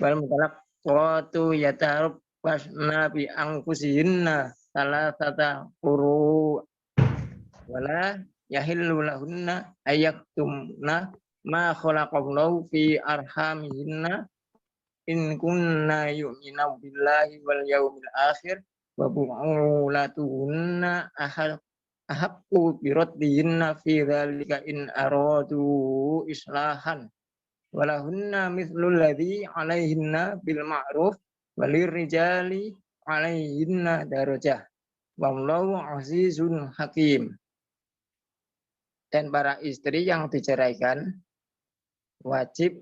wal mutalaqatu yatarabbasna bi anfusihinna salasata quru wala yahillu lahunna ayaktumna ma khalaqallahu fi arhamihinna in kunna yu'minu billahi wal yawmil akhir wa bu'ulatuhunna ahaqqu biraddihinna fi dzalika in aradu islahan walahunna mithlul ladzi 'alaihinna bil ma'ruf walirrijali 'alaihinna darajah wallahu 'azizun hakim. Dan para istri yang diceraikan wajib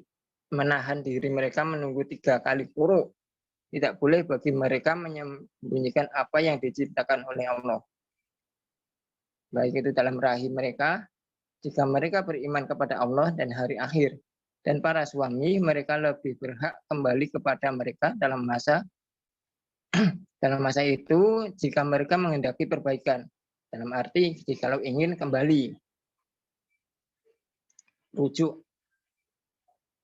menahan diri mereka menunggu 3 kali quru. Tidak boleh bagi mereka menyembunyikan apa yang diciptakan oleh Allah. Baik itu dalam rahim mereka, jika mereka beriman kepada Allah dan hari akhir. Dan para suami, mereka lebih berhak kembali kepada mereka dalam masa itu jika mereka menghendaki perbaikan. Dalam arti jikalau ingin kembali rujuk.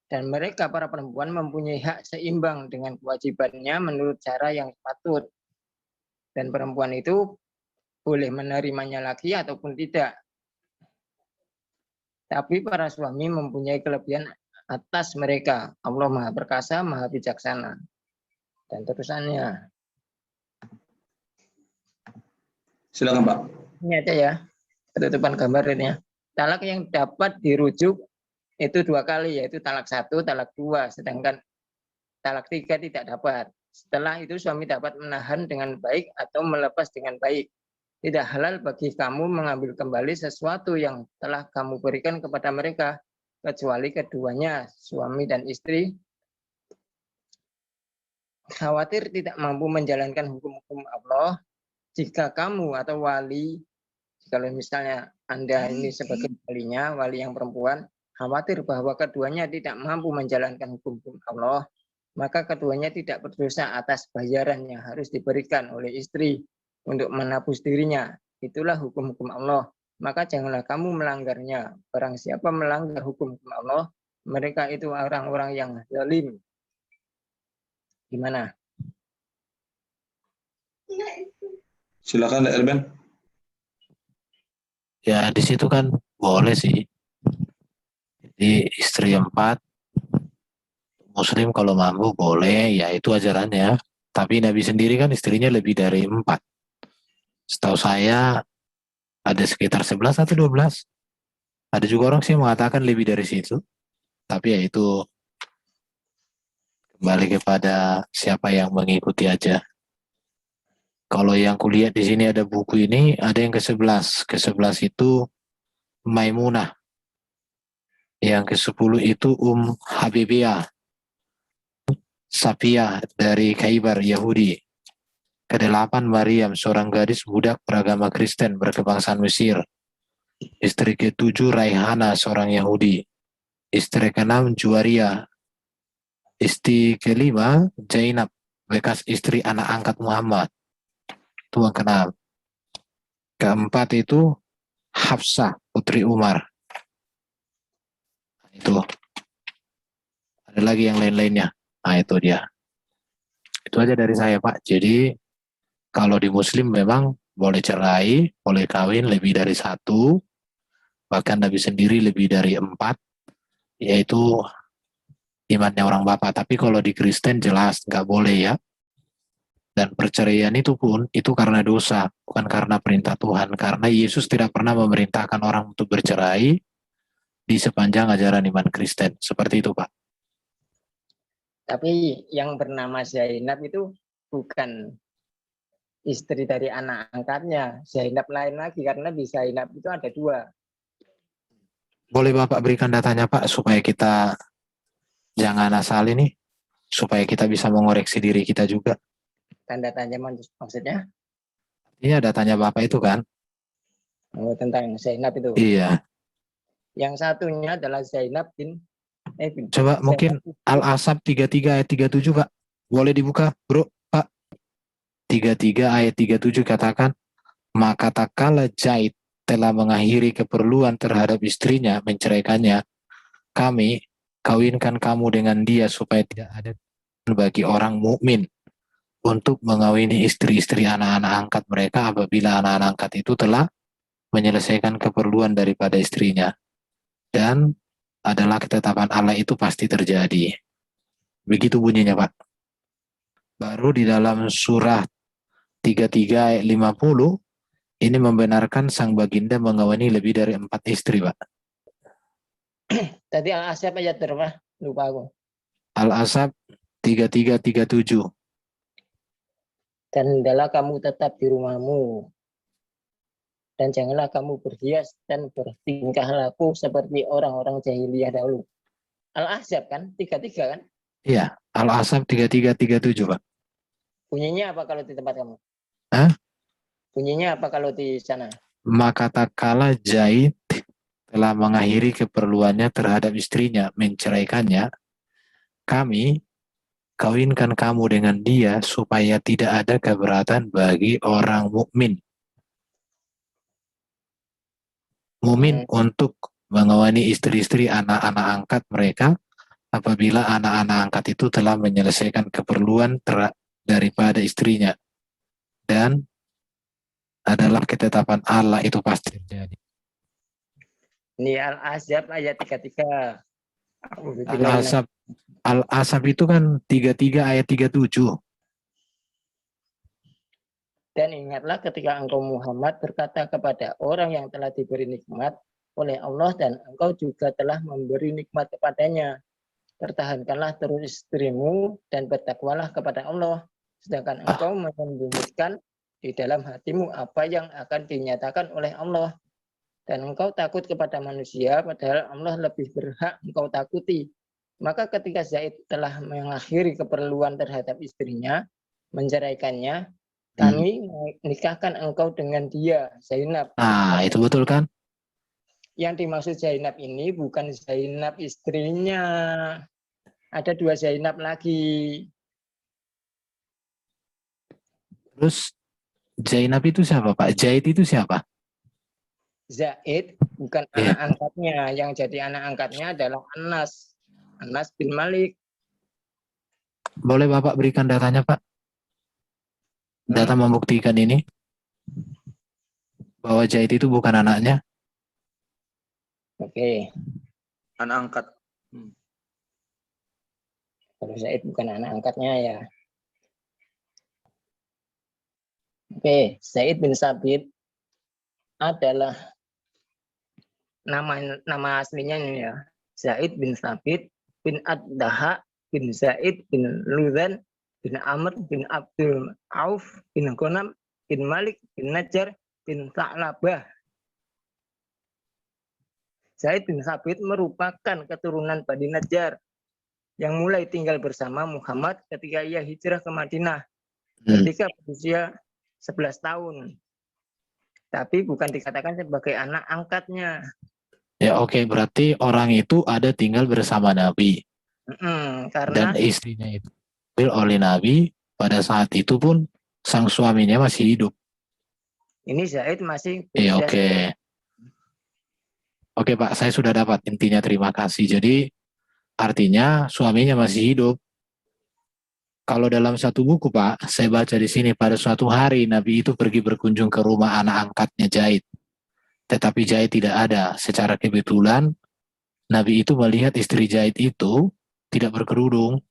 Dan mereka para perempuan mempunyai hak seimbang dengan kewajibannya menurut cara yang patut. Dan perempuan itu boleh menerimanya lagi ataupun tidak. Tapi para suami mempunyai kelebihan atas mereka. Allah Maha Perkasa, Maha Bijaksana. Dan terusannya. Silakan Pak. Ini aja ya, penutupan gambar ini ya. Talak yang dapat dirujuk itu 2 kali, yaitu talak 1, talak 2, sedangkan talak 3 tidak dapat. Setelah itu suami dapat menahan dengan baik atau melepas dengan baik. Tidak halal bagi kamu mengambil kembali sesuatu yang telah kamu berikan kepada mereka, kecuali keduanya, suami dan istri, khawatir tidak mampu menjalankan hukum-hukum Allah. Jika kamu atau wali, kalau misalnya Anda ini sebagai walinya, wali yang perempuan, khawatir bahwa keduanya tidak mampu menjalankan hukum-hukum Allah, maka keduanya tidak berdosa atas bayaran yang harus diberikan oleh istri untuk menebus dirinya. Itulah hukum-hukum Allah. Maka janganlah kamu melanggarnya. Barang siapa melanggar hukum-hukum Allah, mereka itu orang-orang yang zalim. Gimana? Silakan Elben. Ya di situ kan boleh sih. Jadi istri 4, Muslim kalau mampu boleh, ya itu ajarannya. Tapi Nabi sendiri kan istrinya lebih dari 4. Setahu saya ada sekitar 11 atau 12. Ada juga orang sih yang mengatakan lebih dari situ. Tapi ya itu kembali kepada siapa yang mengikuti aja. Kalau yang kulihat di sini ada buku ini, ada yang ke-11. Ke-11 itu Maimunah. Yang ke-10 itu Habibiyah. Safiyah dari Khaybar, Yahudi. Ke-8 Maryam, seorang gadis budak beragama Kristen berkebangsaan Mesir. Istri ke-7 Raihana, seorang Yahudi. Istri ke-6 Juwaria. Istri ke-5 Zainab, bekas istri anak angkat Muhammad. Itu yang ke-6. Ke-4 itu Hafsah, putri Umar. Itu. Ada lagi yang lain-lainnya. Nah itu dia. Itu aja dari saya Pak. Jadi kalau di Muslim memang boleh cerai, boleh kawin lebih dari 1, bahkan Nabi sendiri lebih dari 4, yaitu imannya orang bapak. Tapi kalau di Kristen jelas nggak boleh ya. Dan perceraian itu pun itu karena dosa, bukan karena perintah Tuhan. Karena Yesus tidak pernah memerintahkan orang untuk bercerai di sepanjang ajaran iman Kristen. Seperti itu Pak. Tapi yang bernama Zainab itu bukan istri dari anak angkatnya. Zainab lain lagi, karena di Zainab itu ada 2. Boleh Bapak berikan datanya Pak, supaya kita jangan asal ini, supaya kita bisa mengoreksi diri kita juga. Tanda tanya maksudnya? Iya, datanya Bapak itu kan? Oh, tentang Zainab itu. Iya. Yang satunya adalah Zainab bin Coba mungkin Al-Asab 33 ayat 37 Pak. Boleh dibuka bro Pak. 33 ayat 37 katakan, maka tak kala Zaid telah mengakhiri keperluan terhadap istrinya, menceraikannya, kami kawinkan kamu dengan dia supaya tidak ada bagi orang mukmin untuk mengawini istri-istri anak-anak angkat mereka apabila anak-anak angkat itu telah menyelesaikan keperluan daripada istrinya. Dan adalah ketetapan Allah itu pasti terjadi. Begitu bunyinya, Pak. Baru di dalam surah 33 ayat 50, ini membenarkan sang baginda mengawini lebih dari 4 istri, Pak. Tadi Al-Ahzab ayat berapa? Lupa aku. Al-Ahzab 33-37. Dan hendaklah kamu tetap di rumahmu. Dan janganlah kamu berhias dan bertingkah laku seperti orang-orang jahiliyah dahulu. Al-Ahzab kan? 33 kan? Iya, Al-Ahzab 33-37, Pak. Bunyinya apa kalau di tempat kamu? Hah? Bunyinya apa kalau di sana? Maka tak kala Zaid telah mengakhiri keperluannya terhadap istrinya, menceraikannya, kami kawinkan kamu dengan dia supaya tidak ada keberatan bagi orang mukmin. Mukmin untuk mengawani istri-istri anak-anak angkat mereka apabila anak-anak angkat itu telah menyelesaikan keperluan daripada istrinya. Dan adalah ketetapan Allah itu pasti terjadi. Ini Al-Ahzab ayat 33. Al-Ahzab itu kan 33 ayat 37. Dan ingatlah ketika engkau Muhammad berkata kepada orang yang telah diberi nikmat oleh Allah dan engkau juga telah memberi nikmat kepadanya. Pertahankanlah terus istrimu dan bertakwalah kepada Allah. Sedangkan engkau menyembunyikan di dalam hatimu apa yang akan dinyatakan oleh Allah. Dan engkau takut kepada manusia padahal Allah lebih berhak engkau takuti. Maka ketika Zaid telah mengakhiri keperluan terhadap istrinya, menceraikannya, kami nikahkan engkau dengan dia, Zainab. Nah, itu betul kan? Yang dimaksud Zainab ini bukan Zainab istrinya. Ada 2 Zainab lagi. Terus Zainab itu siapa, Pak? Zaid itu siapa? Zaid bukan anak angkatnya. Yang jadi anak angkatnya adalah Anas. Anas bin Malik. Boleh Bapak berikan datanya, Pak? Data membuktikan ini bahwa Zaid itu bukan anaknya. Oke. Anak angkat. Kalau Zaid bukan anak angkatnya ya. Oke, Zaid bin Sabit adalah nama aslinya ini ya. Zaid bin Sabit bin Ad-Daha bin Zaid bin Ludan bin Amr bin Abdul Auf bin Ghanam bin Malik bin Najjar bin Sa'labah. Zaid bin Sabit merupakan keturunan Bani Najjar yang mulai tinggal bersama Muhammad ketika ia hijrah ke Madinah ketika berusia 11 tahun. Tapi bukan dikatakan sebagai anak angkatnya. Ya oke, berarti orang itu ada tinggal bersama Nabi. Karena dan istrinya itu diambil oleh Nabi pada saat itu pun sang suaminya masih hidup. Ini Zaid masih Oke. Oke Pak, saya sudah dapat intinya, terima kasih. Jadi artinya suaminya masih hidup. Kalau dalam satu buku Pak, saya baca di sini pada suatu hari Nabi itu pergi berkunjung ke rumah anak angkatnya Zaid. Tetapi Zaid tidak ada. Secara kebetulan Nabi itu melihat istri Zaid itu tidak berkerudung,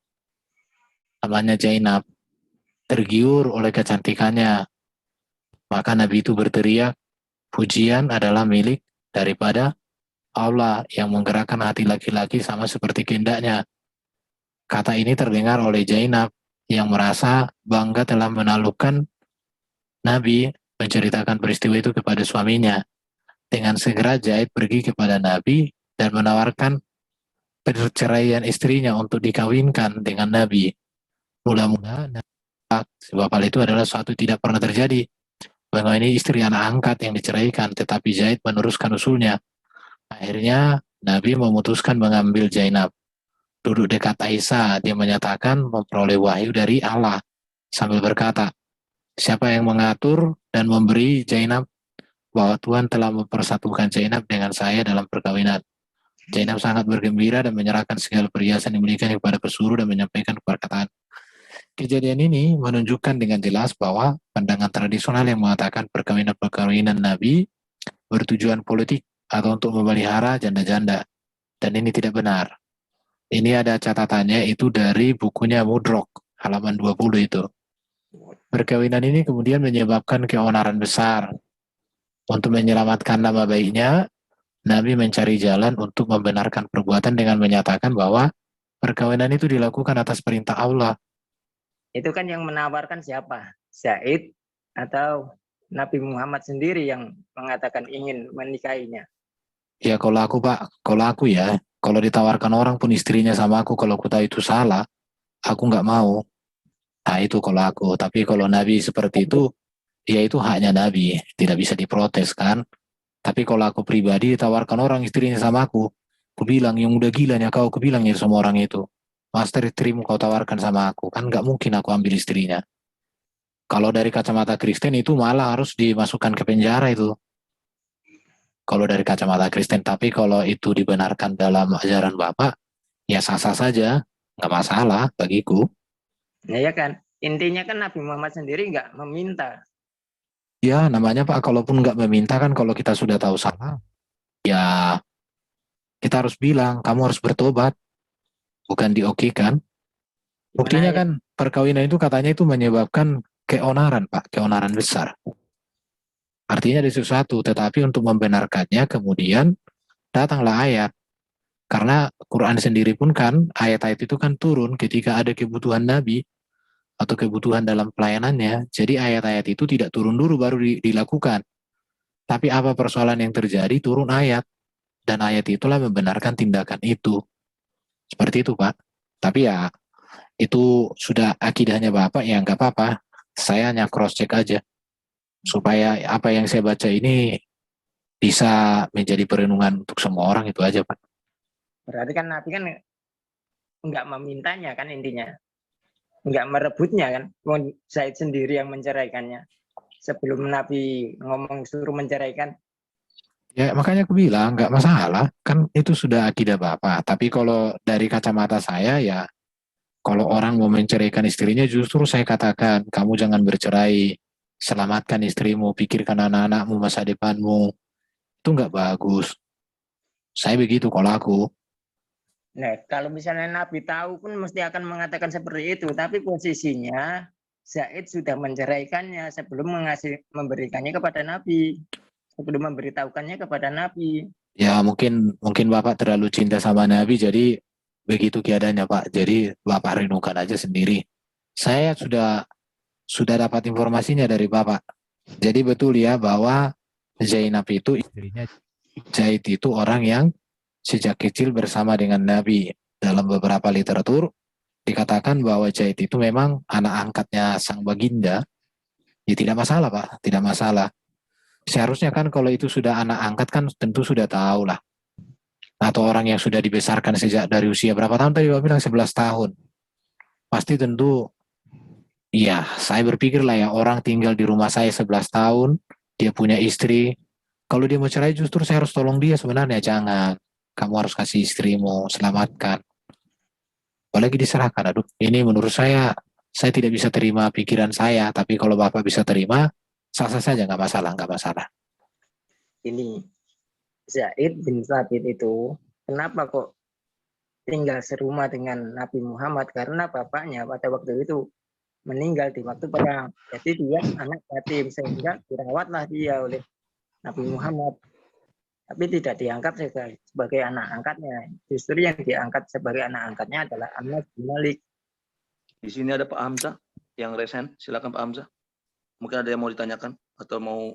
namanya Zainab, tergiur oleh kecantikannya. Maka Nabi itu berteriak, pujian adalah milik daripada Allah yang menggerakkan hati laki-laki sama seperti kehendaknya. Kata ini terdengar oleh Zainab yang merasa bangga telah menaklukkan Nabi, menceritakan peristiwa itu kepada suaminya. Dengan segera Zaid pergi kepada Nabi dan menawarkan perceraian istrinya untuk dikawinkan dengan Nabi. Mula-mula sebab hal itu adalah suatu tidak pernah terjadi. Bahwa ini istri anak angkat yang diceraikan, tetapi Zaid meneruskan usulnya. Akhirnya Nabi memutuskan mengambil Zainab. Duduk dekat Aisyah, dia menyatakan memperoleh wahyu dari Allah sambil berkata, siapa yang mengatur dan memberi Zainab, bahwa Tuhan telah mempersatukan Zainab dengan saya dalam perkawinan. Zainab sangat bergembira dan menyerahkan segala perhiasan yang dimilikinya kepada pesuruh dan menyampaikan perkataan kejadian ini menunjukkan dengan jelas bahwa pandangan tradisional yang mengatakan perkawinan-perkawinan Nabi bertujuan politik atau untuk memelihara janda-janda. Dan ini tidak benar. Ini ada catatannya itu dari bukunya Mudrok, halaman 20 itu. Perkawinan ini kemudian menyebabkan keonaran besar. Untuk menyelamatkan nama baiknya, Nabi mencari jalan untuk membenarkan perbuatan dengan menyatakan bahwa perkawinan itu dilakukan atas perintah Allah. Itu kan yang menawarkan siapa? Zaid atau Nabi Muhammad sendiri yang mengatakan ingin menikahinya? Ya kalau aku Pak, kalau aku ya, kalau ditawarkan orang pun istrinya sama aku, kalau aku tahu itu salah, aku nggak mau. Nah itu kalau aku, tapi kalau Nabi seperti itu, ya itu haknya Nabi, tidak bisa diprotes kan. Tapi kalau aku pribadi ditawarkan orang istrinya sama aku bilang yang udah gila nih kau, aku bilang ya sama orang itu, master istrimu kau tawarkan sama aku, kan nggak mungkin aku ambil istrinya. Kalau dari kacamata Kristen itu malah harus dimasukkan ke penjara itu. Kalau dari kacamata Kristen, tapi kalau itu dibenarkan dalam ajaran Bapak, ya sah-sah saja, nggak masalah bagiku. Nah, ya kan, intinya kan Nabi Muhammad sendiri nggak meminta. Ya namanya Pak, kalaupun nggak meminta kan kalau kita sudah tahu salah, ya kita harus bilang, kamu harus bertobat, bukan diokekan. Buktinya Gimana ya? kan perkawinan itu katanya itu menyebabkan keonaran Pak, keonaran besar. Artinya ada sesuatu, tetapi untuk membenarkannya kemudian datanglah ayat. Karena Quran sendiri pun kan, ayat-ayat itu kan turun ketika ada kebutuhan Nabi atau kebutuhan dalam pelayanannya. Jadi ayat-ayat itu tidak turun dulu baru dilakukan. Tapi apa persoalan yang terjadi, turun ayat. Dan ayat itulah membenarkan tindakan itu. Seperti itu Pak. Tapi ya itu sudah akidahnya Bapak, ya nggak apa-apa. Saya hanya cross check aja. Supaya apa yang saya baca ini bisa menjadi perenungan untuk semua orang, itu aja Pak. Berarti kan Nabi kan nggak memintanya kan intinya. Nggak merebutnya kan. Zaid sendiri yang menceraikannya. Sebelum Nabi ngomong suruh menceraikan, Ya makanya aku bilang nggak masalah, kan itu sudah akidah Bapak. Tapi kalau dari kacamata saya ya, kalau orang mau menceraikan istrinya justru saya katakan, kamu jangan bercerai, selamatkan istrimu, pikirkan anak-anakmu, masa depanmu. Itu nggak bagus. Saya begitu kalau aku. nah kalau misalnya Nabi tahu pun mesti akan mengatakan seperti itu. Tapi posisinya Zaid sudah menceraikannya sebelum memberikannya kepada Nabi. Sebelum memberitahukannya kepada Nabi. Ya mungkin Bapak terlalu cinta sama Nabi, jadi begitu keadaannya Pak. Jadi Bapak renungkan aja sendiri. Saya sudah dapat informasinya dari Bapak. Jadi betul ya bahwa Zainab itu istrinya Zaid itu orang yang sejak kecil bersama dengan Nabi. Dalam beberapa literatur dikatakan bahwa Zaid itu memang anak angkatnya sang baginda. Ya tidak masalah Pak, tidak masalah. Seharusnya kan kalau itu sudah anak angkat kan tentu sudah tahu lah. Atau orang yang sudah dibesarkan sejak dari usia berapa tahun tadi Bapak bilang 11 tahun. Pasti tentu, iya saya berpikir lah ya, orang tinggal di rumah saya 11 tahun, dia punya istri, kalau dia mau cerai justru saya harus tolong dia sebenarnya, jangan. Kamu harus kasih istrimu, selamatkan. Apalagi diserahkan, aduh ini menurut saya tidak bisa terima pikiran saya, tapi kalau Bapak bisa terima, sah-sah saja, nggak masalah, nggak masalah. Ini Zaid bin Thabit itu kenapa kok tinggal serumah dengan Nabi Muhammad? Karena bapaknya pada waktu itu meninggal di waktu perang. Jadi dia anak yatim sehingga dirawatlah dia oleh Nabi Muhammad. Tapi tidak diangkat sebagai anak angkatnya. Justru yang diangkat sebagai anak angkatnya adalah Anas bin Malik. Di sini ada Pak Hamzah yang resen. Silakan Pak Hamzah. Mungkin ada yang mau ditanyakan atau mau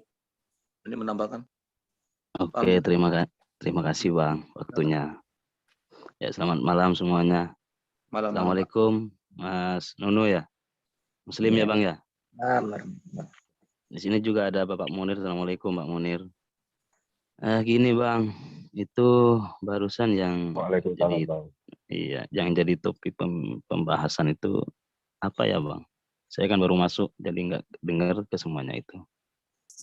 ini menambahkan. Oke, terima kasih Bang waktunya. Ya, selamat malam semuanya. Malam. Assalamualaikum Mas Nunu ya. Muslim ya Bang ya. Di sini juga ada Bapak Munir. Assalamualaikum Pak Munir. Gini Bang, itu barusan yang jadi, iya, yang jadi topik pembahasan itu apa ya Bang? Saya kan baru masuk, jadi nggak dengar ke semuanya itu.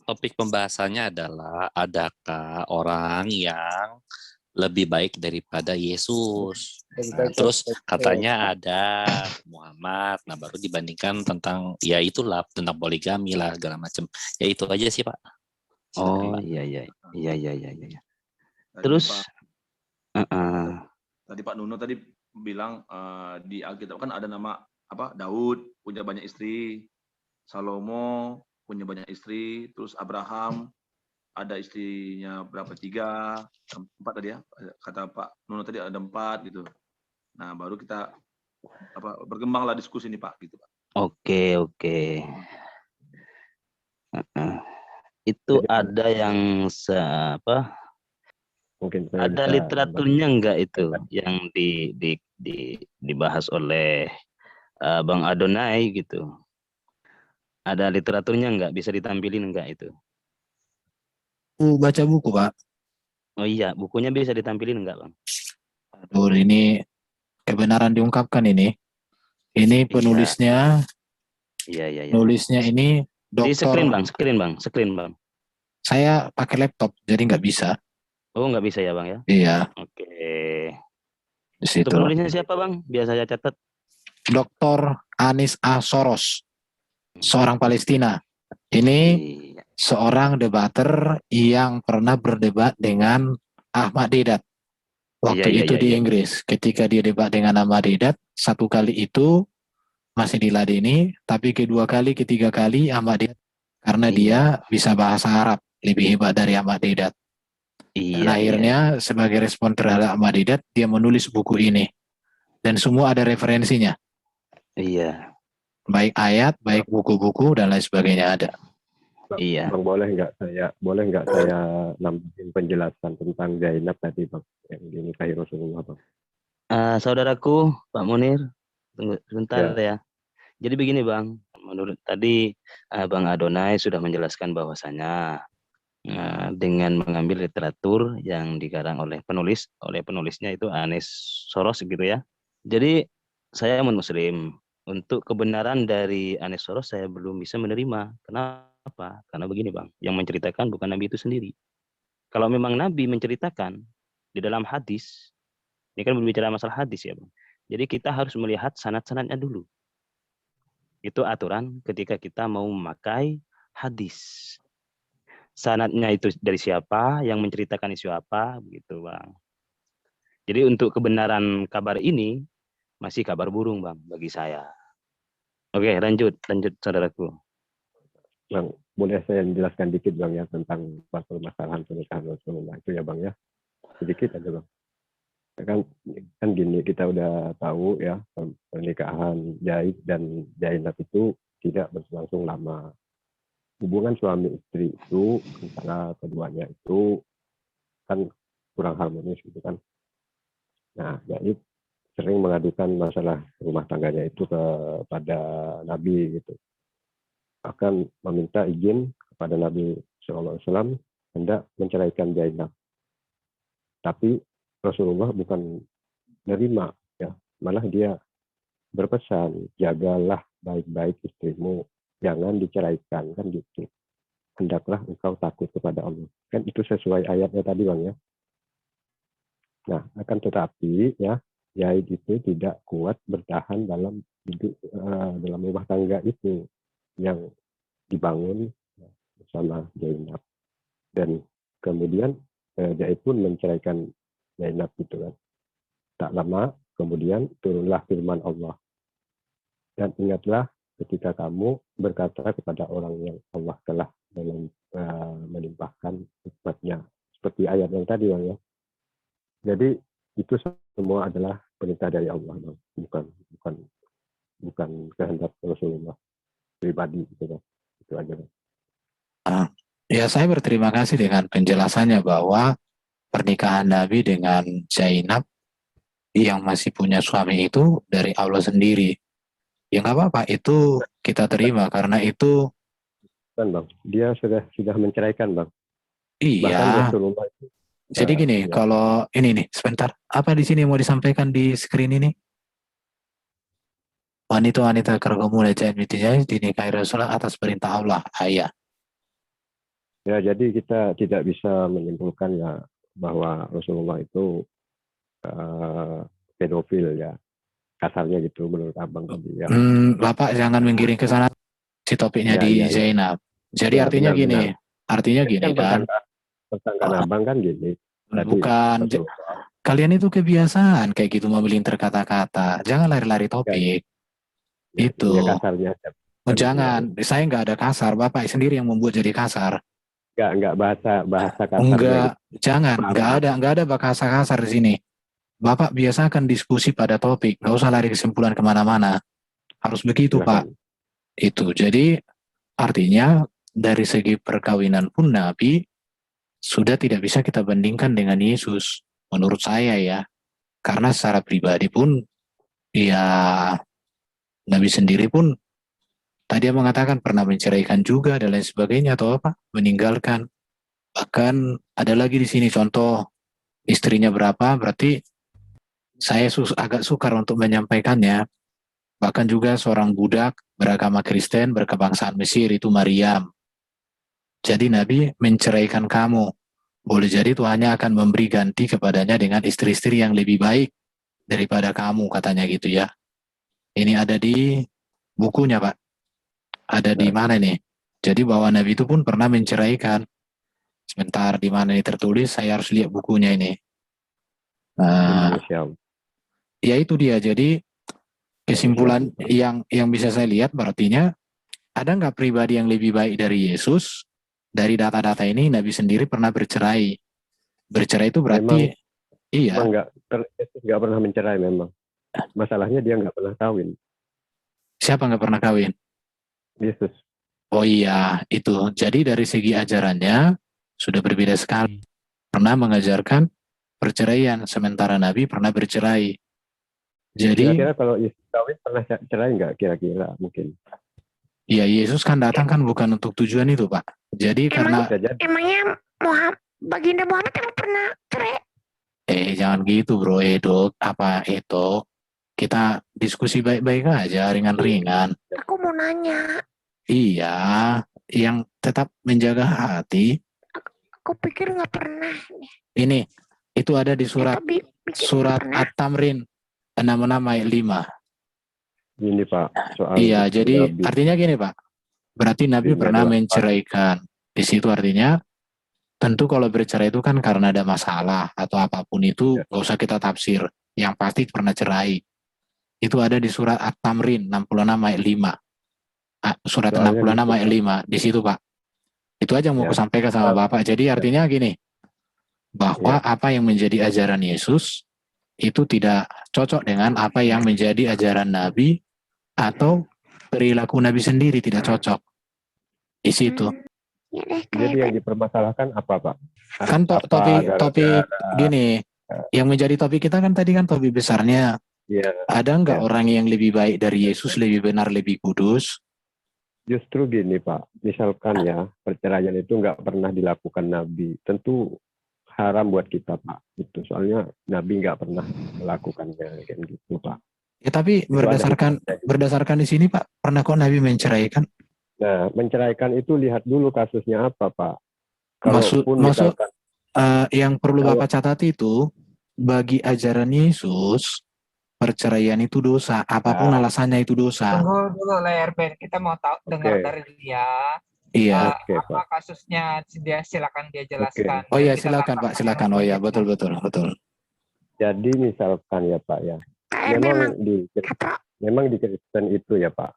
Topik pembahasannya adalah adakah orang yang lebih baik daripada Yesus. Lebih Nah, baik terus daripada- katanya ada Muhammad. Nah, baru dibandingkan tentang ya itulah tentang poligami lah segala macam. Ya itu aja sih, Pak. Oh Pak. iya. Tadi Terus tadi Pak Nuno tadi bilang di Alkitab kan ada nama apa Daud punya banyak istri, Salomo punya banyak istri, terus Abraham ada istrinya berapa 4 tadi ya, kata Pak Nuno tadi ada 4 gitu. Nah baru kita berkembanglah diskusi ini Pak gitu Pak. oke. Itu ada yang Mungkin saya ada bisa literaturnya enggak itu yang dibahas oleh Bang Adonai gitu? Ada literaturnya enggak? Bisa ditampilin enggak itu? Baca buku, Pak. Oh iya, bukunya bisa ditampilin enggak, Bang? Aduh, ini kebenaran diungkapkan ini. Ini penulisnya, Iya. nulisnya ini Di screen, dokter. Bang. Screen, Bang. Saya pakai laptop, jadi nggak bisa. Oh, enggak bisa ya, Bang ya? Iya, Oke. di Itu situ. penulisnya siapa, Bang? Biar saya catat. Dr. Anis A. Soros, seorang Palestina. Ini Iya. seorang debater yang pernah berdebat dengan Ahmad Deedat. Waktu Iya, itu iya, di iya. Inggris. Ketika dia debat dengan Ahmad Deedat, satu kali itu masih diladeni, tapi kedua kali, ketiga kali Ahmad Deedat, karena Iya. dia bisa bahasa Arab, lebih hebat dari Ahmad Deedat. Dan Iya. akhirnya sebagai respon terhadap Ahmad Deedat, dia menulis buku ini. Dan semua ada referensinya. Iya. Baik ayat, baik buku-buku, dan lain sebagainya ada. Iya. Bang, boleh nggak saya nambahin penjelasan tentang Zainab tadi Bang, yang dinikahi Rasulullah Bang? Saudaraku, Pak Munir, tunggu sebentar Ya. ya. Jadi begini Bang, menurut tadi Bang Adonai sudah menjelaskan bahwasanya dengan mengambil literatur yang dikarang oleh penulisnya itu Anis Soros gitu ya. Jadi saya Muslim, untuk kebenaran dari Anis Soros saya belum bisa menerima. Kenapa? Karena begini Bang, yang menceritakan bukan Nabi itu sendiri. Kalau memang Nabi menceritakan di dalam hadis, ini kan berbicara masalah hadis ya Bang. Jadi kita harus melihat sanad-sanadnya dulu. Itu aturan ketika kita mau memakai hadis. Sanadnya itu dari siapa, yang menceritakan isu apa, begitu Bang. Jadi untuk kebenaran kabar ini, masih kabar burung Bang, bagi saya. Oke, lanjut saudaraku. Bang, boleh saya menjelaskan dikit Bang ya tentang permasalahan pernikahan Rasulullah itu ya Bang ya. Sedikit aja Bang. Kan gini, kita udah tahu ya pernikahan Zaid dan Zainab itu tidak berlangsung lama. Hubungan suami istri itu antara keduanya itu kan kurang harmonis gitu kan. Nah, Zaid sering mengadukan masalah rumah tangganya itu kepada Nabi gitu. Akan meminta izin kepada Nabi SAW hendak menceraikan Zainab. Tapi Rasulullah bukan menerima ya, malah dia berpesan, jagalah baik-baik istrimu, jangan diceraikan, kan gitu. Hendaklah engkau takut kepada Allah. Kan itu sesuai ayatnya tadi Bang ya. Nah, akan tetapi ya, Zaid itu tidak kuat bertahan dalam hidup dalam rumah tangga itu yang dibangun bersama Zainab. Dan kemudian Zaid pun menceraikan Zainab gitu kan. Tak lama kemudian turunlah firman Allah. Dan ingatlah ketika kamu berkata kepada orang yang Allah telah melimpahkan hikmatnya. Seperti ayat yang tadi Bang ya. Jadi itu semua adalah perintah dari Allah Bang. Bukan kehendak Rasulullah pribadi gitu Bang. Itu aja Bang. Ya, saya berterima kasih dengan penjelasannya bahwa pernikahan Nabi dengan Zainab yang masih punya suami itu dari Allah sendiri. Ya nggak apa-apa, itu kita terima karena itu Kan Bang, dia sudah menceraikan Bang. iya. Bahkan Rasulullah itu. Jadi gini, Ya. kalau ini nih, sebentar, apa di sini mau disampaikan di screen ini? Wanita-wanita kaum muda jahiliyah dinikahi Rasulullah atas perintah Allah. Ayat. Ya, jadi kita tidak bisa menyimpulkan ya bahwa Rasulullah itu pedofil ya, kasarnya gitu menurut abang tadi ya. Bapak jangan menggiring ke sana si topiknya Ya, di ya, ya. Zainab. Jadi Ya, artinya gini, benar-benar. artinya gini kan, Persangkaan abang kan gini. Tadi bukan Rasulullah. kalian itu kebiasaan kayak gitu memilih kata-kata. Jangan lari-lari topik. Ya, Itu. ya kasarnya. Jangan, saya nggak ada kasar. Bapak sendiri yang membuat jadi kasar. Enggak bahasa kasarnya. Enggak, Gitu. jangan, nggak ada bahasa kasar di sini. Bapak biasakan diskusi pada topik, nggak usah lari kesimpulan kemana-mana. Harus begitu, Silakan. Pak. Itu. Jadi artinya dari segi perkawinan pun Nabi sudah tidak bisa kita bandingkan dengan Yesus. Menurut saya ya. Karena secara pribadi pun ya Nabi sendiri pun tadi dia mengatakan pernah menceraikan juga dan lain sebagainya atau apa? Meninggalkan. Bahkan ada lagi di sini contoh istrinya berapa, berarti saya agak sukar untuk menyampaikannya. Bahkan juga seorang budak beragama Kristen berkebangsaan Mesir itu Maryam. Jadi Nabi menceraikan kamu. Boleh jadi Tuhannya akan memberi ganti kepadanya dengan istri-istri yang lebih baik daripada kamu, katanya gitu ya. Ini ada di bukunya, Pak. Ada di mana nih? Jadi bahwa Nabi itu pun pernah menceraikan. Sebentar, di mana ini tertulis, saya harus lihat bukunya ini. Ya itu dia. Jadi kesimpulan yang bisa saya lihat berartinya ada nggak pribadi yang lebih baik dari Yesus? Dari data-data ini Nabi sendiri pernah bercerai. Bercerai itu berarti iya. Nggak pernah mencerai memang. Masalahnya dia nggak pernah kawin. Siapa nggak pernah kawin? Yesus. Oh iya, itu. Jadi dari segi ajarannya sudah berbeda sekali. Pernah mengajarkan perceraian, sementara Nabi pernah bercerai. Jadi kira-kira kalau Yesus kawin pernah cerai nggak kira-kira mungkin? Iya, Yesus kan datang kan bukan untuk tujuan itu, Pak. Jadi emangnya Baginda Muhammad emang pernah cerai? Jangan gitu, Bro. Dok, apa itu? Kita diskusi baik-baik aja, ringan-ringan. Aku mau nanya. Iya, yang tetap menjaga hati. Aku pikir nggak pernah. Ini, itu ada di surat At-Tamrin 66 ayat 5. Gini Pak, soal iya, jadi Nabi. Artinya gini Pak, berarti Nabi pernah menceraikan. Di situ artinya, tentu kalau bercerai itu kan karena ada masalah atau apapun itu, nggak usah kita tafsir. Yang pasti pernah cerai. Itu ada di surat At-Tamrin 66 ayat 5. Surat 66 ayat 5, di situ Pak. Itu aja mau sampaikan sama Bapak. Jadi artinya gini, bahwa apa yang menjadi ajaran Yesus itu tidak cocok dengan apa yang menjadi ajaran Nabi atau perilaku Nabi sendiri tidak cocok di situ. Jadi yang dipermasalahkan apa Pak? Kan topik gini, yang menjadi topik kita kan tadi kan topik besarnya. Ada nggak orang yang lebih baik dari Yesus, lebih benar, lebih kudus? Justru gini Pak, misalkan ya perceraian itu nggak pernah dilakukan Nabi, tentu haram buat kita Pak. Itu soalnya Nabi nggak pernah melakukannya kayak gitu Pak. Ya tapi berdasarkan di sini Pak, pernah kok Nabi menceraikan? Nah, menceraikan itu lihat dulu kasusnya apa Pak. Maksud yang perlu Bapak catat itu, bagi ajaran Yesus, perceraian itu dosa. Apapun alasannya itu dosa. Tunggu dulu layar band, kita mau tahu dengar dari dia. Iya. Apa kasusnya dia, silakan dia jelaskan. Oh iya silakan Pak, silakan. Oh iya betul. Jadi misalkan ya Pak ya, memang di Kristen itu ya Pak,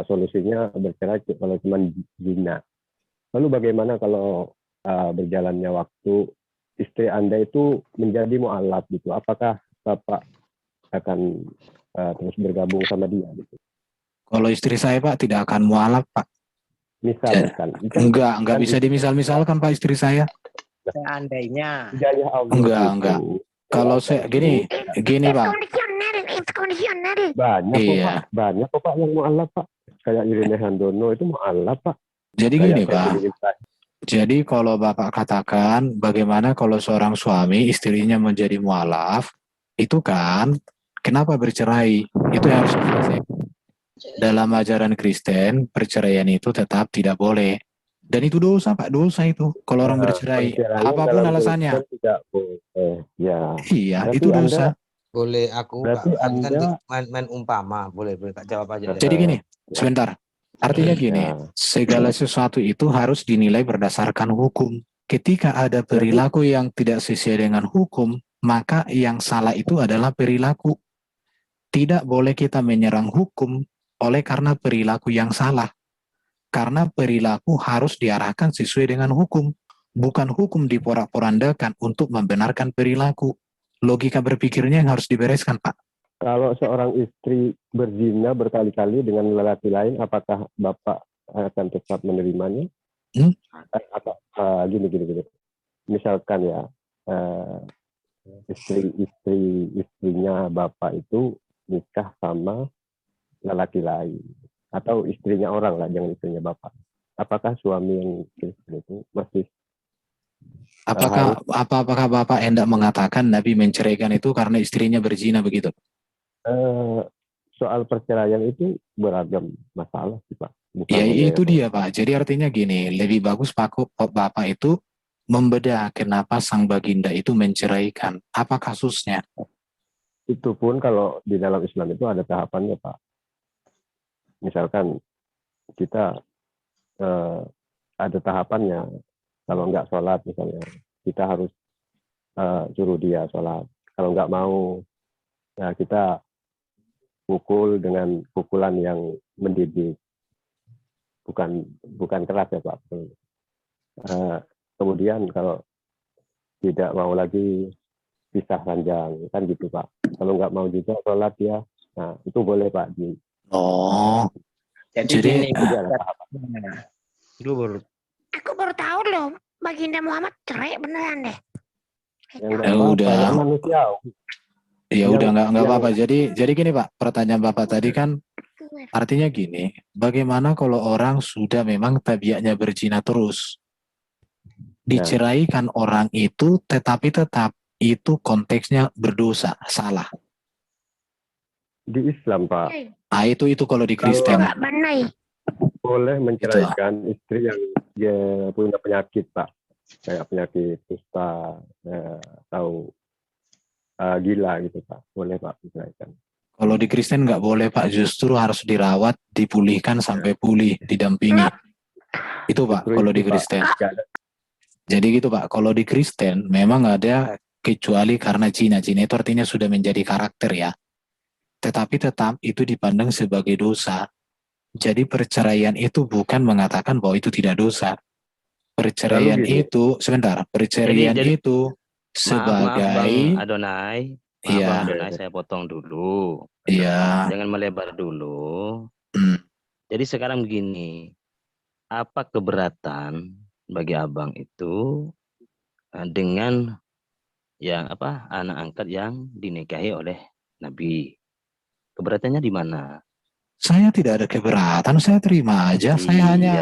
solusinya bercerai kalau cuma zina. Lalu bagaimana kalau berjalannya waktu istri Anda itu menjadi mu'alaf gitu? Apakah Bapak akan terus bergabung sama dia gitu? Kalau istri saya Pak tidak akan mu'alaf Pak. Misalkan. Enggak bisa dimisal-misalkan Pak istri saya. Seandainya. Enggak. Kalau saya gini Pak. Banyak kok Pak yang mu'alaf Pak. Kayak Irene Handono itu mu'alaf Pak. Jadi gini Pak. Jadi kalau Bapak katakan bagaimana kalau seorang suami istrinya menjadi mu'alaf, itu kan kenapa bercerai? Itu yang harus diselesaikan. Dalam ajaran Kristen, perceraian itu tetap tidak boleh. Dan itu dosa Pak, dosa itu kalau orang bercerai. Perceraian Apapun dalam alasannya. Kristen tidak boleh. Ya. Iya, Berarti itu dosa. Boleh aku Berarti Kak, ini kan Anda main umpama, boleh Kak jawab aja deh. Jadi gini, sebentar. Artinya gini, segala sesuatu itu harus dinilai berdasarkan hukum. Ketika ada perilaku yang tidak sesuai dengan hukum, maka yang salah itu adalah perilaku. Tidak boleh kita menyerang hukum oleh karena perilaku yang salah. Karena perilaku harus diarahkan sesuai dengan hukum. Bukan hukum diporak-porandakan untuk membenarkan perilaku. Logika berpikirnya yang harus dibereskan, Pak. kalau seorang istri berzina berkali-kali dengan lelaki lain, apakah Bapak akan tetap menerimanya? Gini. Misalkan ya, istrinya Bapak itu nikah sama lelaki lain. Atau istrinya orang lah, jangan istrinya Bapak. Apakah suami yang Kristen itu masih Apakah Bapak hendak mengatakan Nabi menceraikan itu karena istrinya berzina begitu? Soal perceraian itu beragam masalah sih Pak. Bukan Ya itu dia Pak. Jadi artinya gini, lebih bagus Bapak itu membedah kenapa sang baginda itu menceraikan. Apa kasusnya? Itu pun kalau di dalam Islam itu ada tahapannya Pak. Misalkan kita ada tahapannya. Kalau nggak sholat misalnya, kita harus suruh dia sholat. Kalau nggak mau, ya kita pukul dengan pukulan yang mendidik, bukan keras ya Pak. Kemudian kalau tidak mau lagi pisah ranjang, kan gitu Pak. Kalau nggak mau juga sholat ya, nah itu boleh Pak. Jadi Aku baru tahu loh, Baginda Muhammad cerai beneran deh. Udah. Ya udah nggak apa-apa. Jadi gini Pak, pertanyaan Bapak tadi kan artinya gini, bagaimana kalau orang sudah memang tabiatnya berzina terus, diceraikan orang itu, tetapi tetap itu konteksnya berdosa, salah. Di Islam Pak. Itu kalau di Kristen. Boleh menceraikan istri yang dia punya penyakit Pak, kayak penyakit kusta atau gila gitu Pak, boleh Pak menceraikan. Kalau di Kristen nggak boleh Pak, justru harus dirawat, dipulihkan sampai pulih, didampingi. Itu Pak, kalau di Kristen. Jadi gitu Pak, kalau di Kristen memang ada kecuali karena Cina itu artinya sudah menjadi karakter ya. Tetapi tetap itu dipandang sebagai dosa. Jadi perceraian itu bukan mengatakan bahwa itu tidak dosa. Perceraian itu, perceraian itu sebagai Bang Adonai, Bang Adonai, saya potong dulu. Iya. Jangan melebar dulu. Jadi sekarang begini, apa keberatan bagi Abang itu dengan yang anak angkat yang dinikahi oleh Nabi? Keberatannya di mana? Saya tidak ada keberatan, saya terima aja. Saya hanya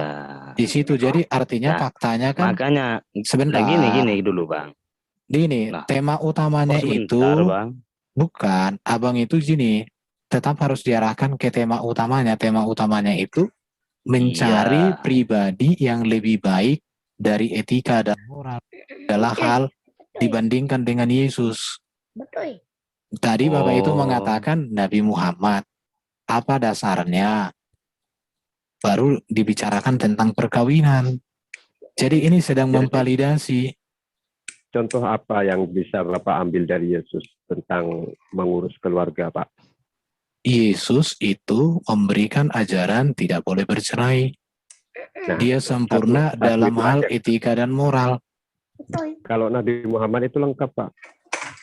di situ. Jadi artinya faktanya kan. Makanya sebentar. Gini dulu Bang. Gini, tema utamanya itu Bang. Bukan, Abang itu gini, tetap harus diarahkan ke tema utamanya. Tema utamanya itu mencari pribadi yang lebih baik dari etika dan moral adalah hal dibandingkan dengan Yesus. Betul. Tadi Bapak itu mengatakan Nabi Muhammad. Apa dasarnya? Baru dibicarakan tentang perkawinan. Jadi ini sedang memvalidasi. Contoh apa yang bisa Bapak ambil dari Yesus tentang mengurus keluarga, Pak? Yesus itu memberikan ajaran tidak boleh bercerai. Dia sempurna dalam hal etika dan moral. Kalau Nabi Muhammad itu lengkap, Pak.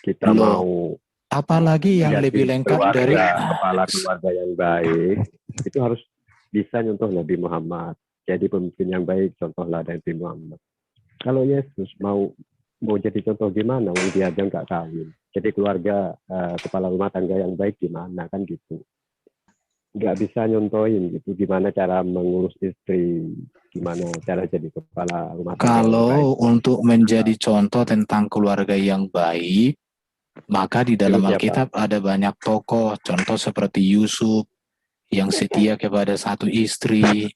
Kita mau apalagi yang lebih lengkap dari kepala keluarga yang baik, itu harus bisa nyontoh Nabi Muhammad. Jadi pemimpin yang baik, contohlah Nabi Muhammad. Kalau Yesus mau jadi contoh gimana? Dia aja nggak kawin. Jadi keluarga kepala rumah tangga yang baik gimana kan gitu? Nggak bisa nyontohin gitu. Gimana cara mengurus istri? Gimana cara jadi kepala rumah tangga? Kalau untuk menjadi contoh tentang keluarga yang baik, maka di dalam Alkitab ada banyak tokoh, contoh seperti Yusuf yang setia kepada satu istri,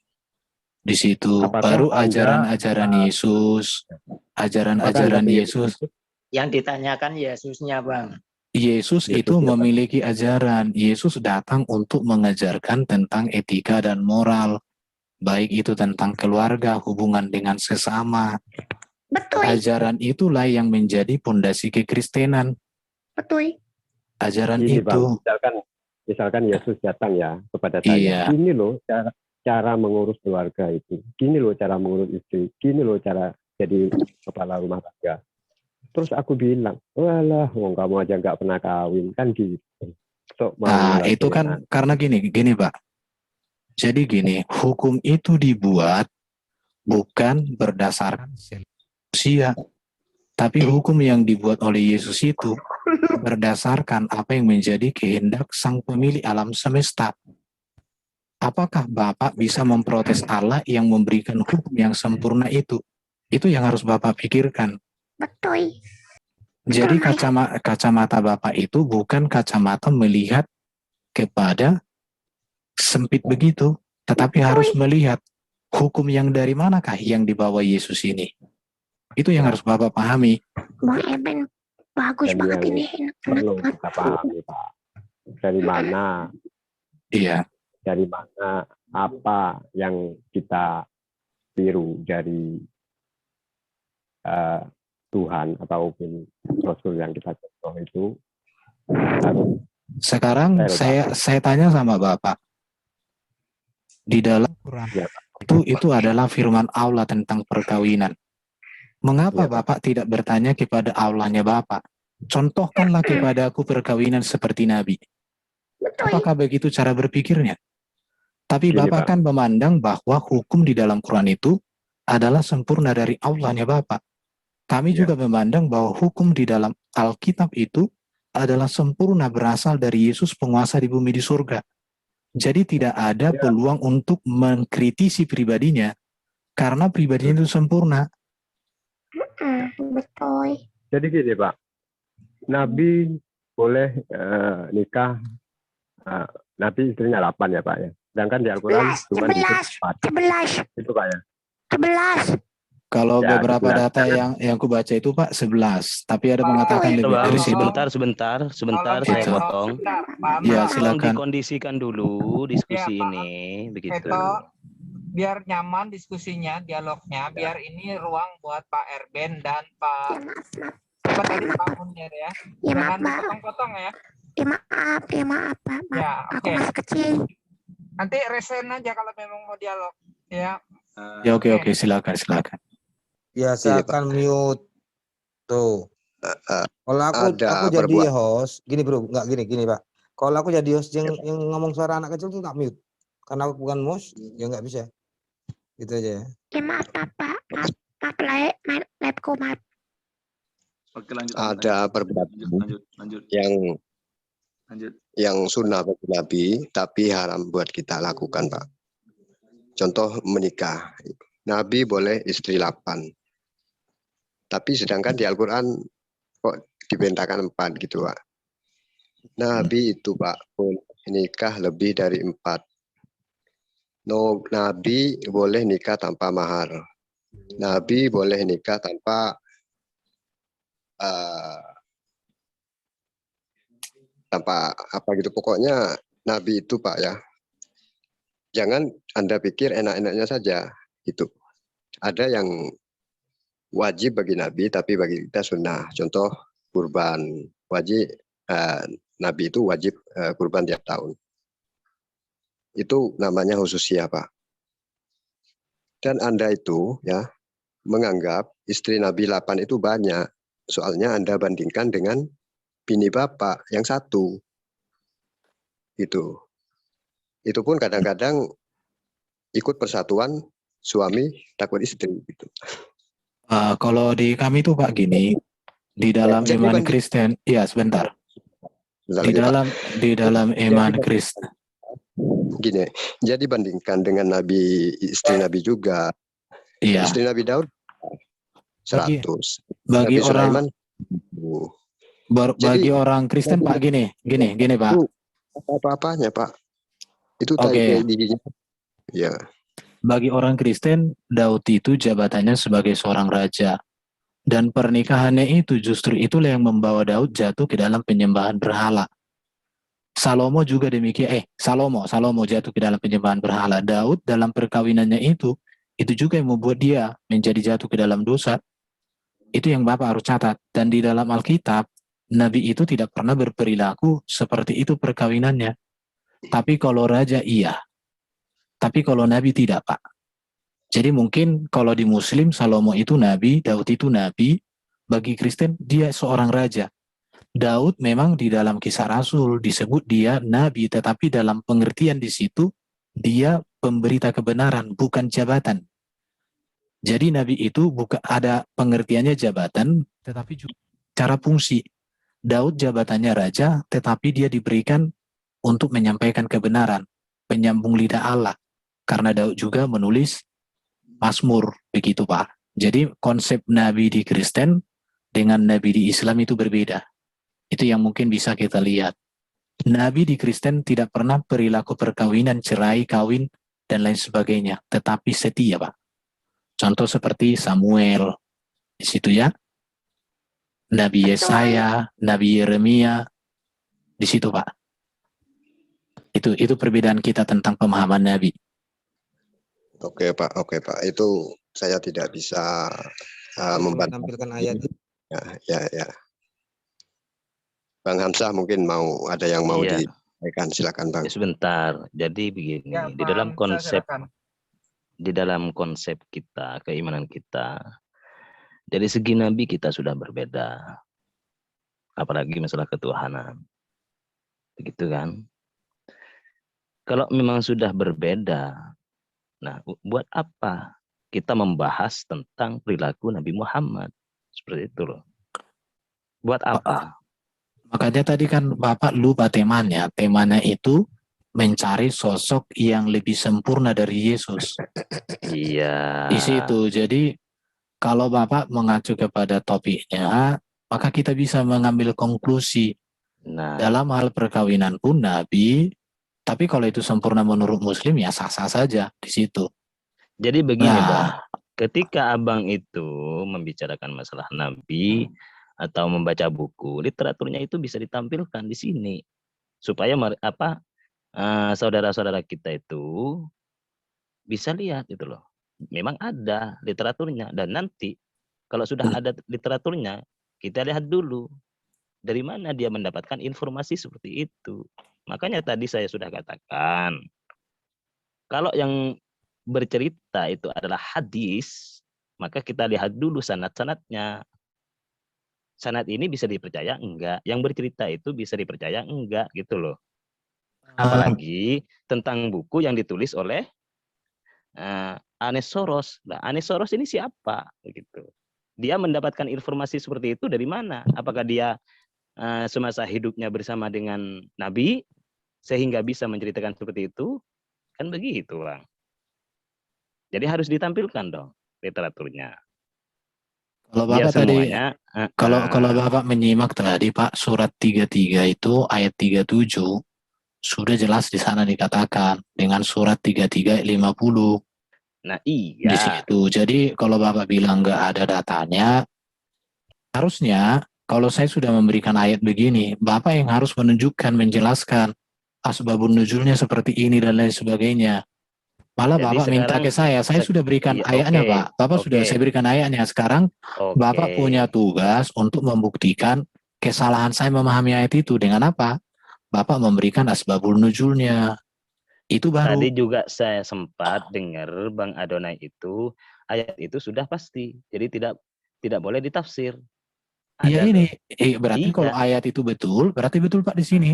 Di situ Apakah baru Anda ajaran-ajaran Yesus, apakah ajaran-ajaran Anda Yesus. Yang ditanyakan Yesusnya, Bang. Yesus itu Yesusnya, Bang? memiliki ajaran. Yesus datang untuk mengajarkan tentang etika dan moral, baik itu tentang keluarga, hubungan dengan sesama. Betul, Ajaran itulah yang menjadi pondasi kekristenan. betul. Ajaran Ini itu. Bang, misalkan Yesus datang ya kepada Iya. saya. Gini loh cara mengurus keluarga itu. Gini loh cara mengurus istri. Gini loh cara jadi kepala rumah tangga. Terus aku bilang, walah, kamu aja nggak pernah kawin kan gitu. So, Nah, itu kan karena gini Pak. Jadi gini, hukum itu dibuat bukan berdasarkan manusia, tapi hukum yang dibuat oleh Yesus itu berdasarkan apa yang menjadi kehendak Sang Pemilik alam semesta. Apakah Bapak bisa memprotes Allah yang memberikan hukum yang sempurna itu? Itu yang harus Bapak pikirkan. Betul. Jadi kacamata Bapak itu bukan kacamata melihat kepada sempit begitu, tetapi harus melihat hukum yang dari manakah yang dibawa Yesus ini. Itu yang harus Bapak pahami. Bang Eben, bagus banget ini. Perlu kita pahami, Pak. Dari mana? Iya. Dari mana apa yang kita tiru dari Tuhan ataupun Rasul yang kita contoh itu. Sekarang saya tanya sama Bapak. Di dalam Quran itu adalah firman Allah tentang perkawinan. Mengapa Bapak tidak bertanya kepada Allahnya Bapak? Contohkanlah kepada aku perkawinan seperti Nabi. Apakah begitu cara berpikirnya? Tapi Bapak kan memandang bahwa hukum di dalam Quran itu adalah sempurna dari Allahnya Bapak. Kami juga memandang bahwa hukum di dalam Alkitab itu adalah sempurna berasal dari Yesus penguasa di bumi di surga. Jadi tidak ada peluang untuk mengkritisi pribadinya karena pribadinya itu sempurna. Betul. Jadi gini Pak, Nabi boleh nikah, Nabi istrinya 8 ya Pak ya. Sedangkan di Al-Quran cuma 11. Itu Pak ya. 11. Kalau beberapa data yang aku baca itu Pak 11, tapi ada mengatakan lebih dari situ. Sebentar, saya potong. Ya, silakan. Dikondisikan dulu diskusi ini, begitu. Biar nyaman diskusinya, dialognya, biar ini ruang buat Pak Erben dan Pak Pak Munir ya. Jangan dipotong-potong ya. Ya maaf Pak. Ya, aku masih kecil. Nanti resen aja kalau memang mau dialog ya. Ya oke, silakan. Ya saya akan mute tuh. Kalau aku jadi host, gini bro, nggak gini Pak. Kalau aku jadi host yang ngomong suara anak kecil tuh tak mute, karena aku bukan host, ya nggak bisa. Gitu aja ya. Ya maaf Pak, maaf labku maaf. Oke, lanjut. Ada perbuatan yang sunnah bagi Nabi, tapi haram buat kita lakukan Pak. Contoh menikah, Nabi boleh istri 8. Tapi sedangkan di Al-Quran kok dibentangkan 4 gitu Pak. Nabi itu Pak pun nikah lebih dari 4. Nabi boleh nikah tanpa mahar. Nabi boleh nikah tanpa apa gitu. Pokoknya Nabi itu Pak ya. Jangan Anda pikir enak-enaknya saja gitu. Ada yang wajib bagi Nabi, tapi bagi kita sunnah. Contoh kurban wajib, Nabi itu wajib kurban tiap tahun. Itu namanya khususiyah Pak. Dan Anda itu ya menganggap istri Nabi 8 itu banyak. Soalnya Anda bandingkan dengan bini Bapak yang 1. Gitu. Itu pun kadang-kadang ikut persatuan suami takut istri gitu. Kalau di kami tuh Pak gini, di dalam iman Kristen, ya sebentar. Di dalam iman Kristen. Gini, jadi bandingkan dengan istri Nabi juga. Iya. Istri Nabi Daud 100. Bagi Nabi orang Sulaiman, bagi orang Kristen Pak gini Pak. Apa-apanya Pak. Itu tadi giginya. Ya. bagi orang Kristen, Daud itu jabatannya sebagai seorang raja. Dan pernikahannya itu justru itulah yang membawa Daud jatuh ke dalam penyembahan berhala. Salomo juga demikian. Salomo jatuh ke dalam penyembahan berhala. Daud dalam perkawinannya itu juga yang membuat dia menjadi jatuh ke dalam dosa. Itu yang Bapak harus catat. Dan di dalam Alkitab, Nabi itu tidak pernah berperilaku seperti itu perkawinannya. Tapi kalau raja iya. Tapi kalau Nabi tidak, Pak. Jadi mungkin kalau di Muslim, Salomo itu Nabi, Daud itu Nabi. Bagi Kristen, dia seorang raja. Daud memang di dalam Kisah Rasul disebut dia nabi, tetapi dalam pengertian di situ dia pemberita kebenaran, bukan jabatan. Jadi nabi itu bukan ada pengertiannya jabatan, tetapi juga cara fungsi. Daud jabatannya raja, tetapi dia diberikan untuk menyampaikan kebenaran, penyambung lidah Allah. Karena Daud juga menulis Mazmur, begitu Pak. Jadi konsep nabi di Kristen dengan nabi di Islam itu berbeda. Itu yang mungkin bisa kita lihat. Nabi di Kristen tidak pernah perilaku perkawinan, cerai, kawin, dan lain sebagainya. Tetapi setia, Pak. Contoh seperti Samuel. Di situ ya. Nabi Yesaya, Nabi Yeremia. Di situ, Pak. Itu perbedaan kita tentang pemahaman Nabi. Oke, Pak. Itu saya tidak bisa membantah. Menampilkan ayat. Ya. Bang Hamzah mungkin ada yang mau disampaikan, silakan Bang. Sebentar. Jadi begini, Ya, di dalam konsep silakan. di dalam konsep kita, keimanan kita, dari segi Nabi kita sudah berbeda. Apalagi masalah ketuhanan. Begitu kan? Kalau memang sudah berbeda, nah buat apa kita membahas tentang perilaku Nabi Muhammad? Seperti itu loh. Buat apa? Makanya tadi kan Bapak lupa temanya. Temanya itu mencari sosok yang lebih sempurna dari Yesus. Iya. Di situ. Jadi kalau Bapak mengacu kepada topiknya, maka kita bisa mengambil konklusi. Nah, dalam hal perkawinan pun Nabi, tapi kalau itu sempurna menurut Muslim ya sah-sah saja di situ. Jadi begini Bang, ketika Abang itu membicarakan masalah Nabi, atau membaca buku, literaturnya itu bisa ditampilkan di sini supaya saudara-saudara kita itu bisa lihat itu loh. Memang ada literaturnya dan nanti kalau sudah ada literaturnya kita lihat dulu dari mana dia mendapatkan informasi seperti itu. Makanya tadi saya sudah katakan kalau yang bercerita itu adalah hadis, maka kita lihat dulu sanad-sanadnya. Sanad ini bisa dipercaya enggak, yang bercerita itu bisa dipercaya enggak gitu loh. Apalagi tentang buku yang ditulis oleh Anisaros. Nah, Anisaros ini siapa begitu? Dia mendapatkan informasi seperti itu dari mana? Apakah dia semasa hidupnya bersama dengan Nabi sehingga bisa menceritakan seperti itu? Kan begitu, Bang. Jadi harus ditampilkan dong literaturnya. Kalau Bapak tadi, kalau Bapak menyimak tadi Pak, surat 33 itu ayat 37 sudah jelas di sana dikatakan dengan surat 33 ayat 50. Nah iya. Di situ. Jadi kalau Bapak bilang nggak ada datanya, harusnya kalau saya sudah memberikan ayat begini, Bapak yang harus menunjukkan, menjelaskan asbabun nuzulnya seperti ini dan lain sebagainya. Malah jadi Bapak minta ke saya sudah berikan ayatnya Pak. Bapak sudah saya berikan ayatnya. Sekarang Bapak punya tugas untuk membuktikan kesalahan saya memahami ayat itu. Dengan apa? Bapak memberikan asbabul nuzulnya. Itu baru. Tadi juga saya sempat dengar Bang Adonai itu, ayat itu sudah pasti. Jadi tidak boleh ditafsir. Iya ini. Berarti kalau ayat itu betul, berarti betul Pak di sini.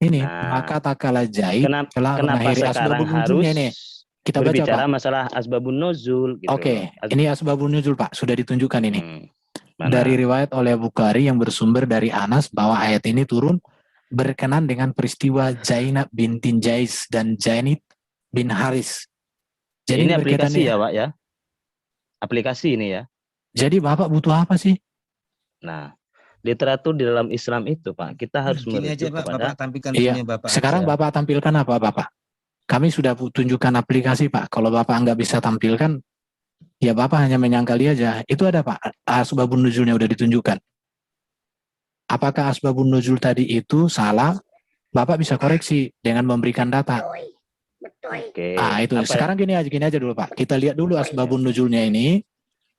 Ini maka takala jaib telah mengakhiri asbabun nuzulnya nih. Kita berbicara baca, masalah asbabun nuzul. Gitu. Oke, ini asbabun nuzul Pak, sudah ditunjukkan ini. Dari riwayat oleh Bukhari yang bersumber dari Anas bahwa ayat ini turun berkenan dengan peristiwa Zainab binti Jais dan Zainid bin Haris. Jadi ini aplikasi ya Pak ya? Aplikasi ini ya? Jadi Bapak butuh apa sih? Nah, literatur di dalam Islam itu Pak, kita harus merujuk kepada Bapak tampilkan punya Bapak. Sekarang Bapak tampilkan apa Bapak? kami sudah tunjukkan aplikasi Pak. Kalau Bapak nggak bisa tampilkan, ya Bapak hanya menyangkali aja. Itu ada Pak, asbabun nuzulnya udah ditunjukkan. Apakah asbabun nuzul tadi itu salah? Bapak bisa koreksi dengan memberikan data. Oke. Itu. Sekarang gini aja dulu Pak. Kita lihat dulu asbabun nuzulnya ini.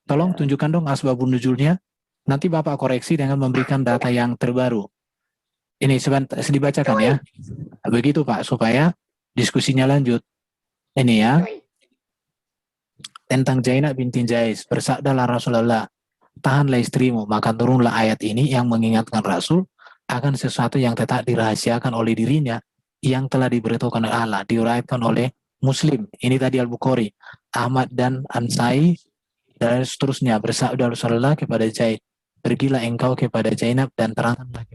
Tolong tunjukkan dong asbabun nuzulnya. Nanti Bapak koreksi dengan memberikan data yang terbaru. Ini sebentar dibacakan ya. Begitu Pak, supaya diskusinya lanjut. Ini ya. Tentang Zainab binti Jais, bersabdalah Rasulullah, tahanlah istrimu, maka turunlah ayat ini yang mengingatkan Rasul akan sesuatu yang tetap dirahasiakan oleh dirinya, yang telah diberitahukan oleh Allah, diuraikan oleh Muslim. Ini tadi Al-Bukhari, Ahmad dan Ansai, dan seterusnya. Bersabda Rasulullah kepada Zaid, pergilah engkau kepada Zainab dan terangkanlah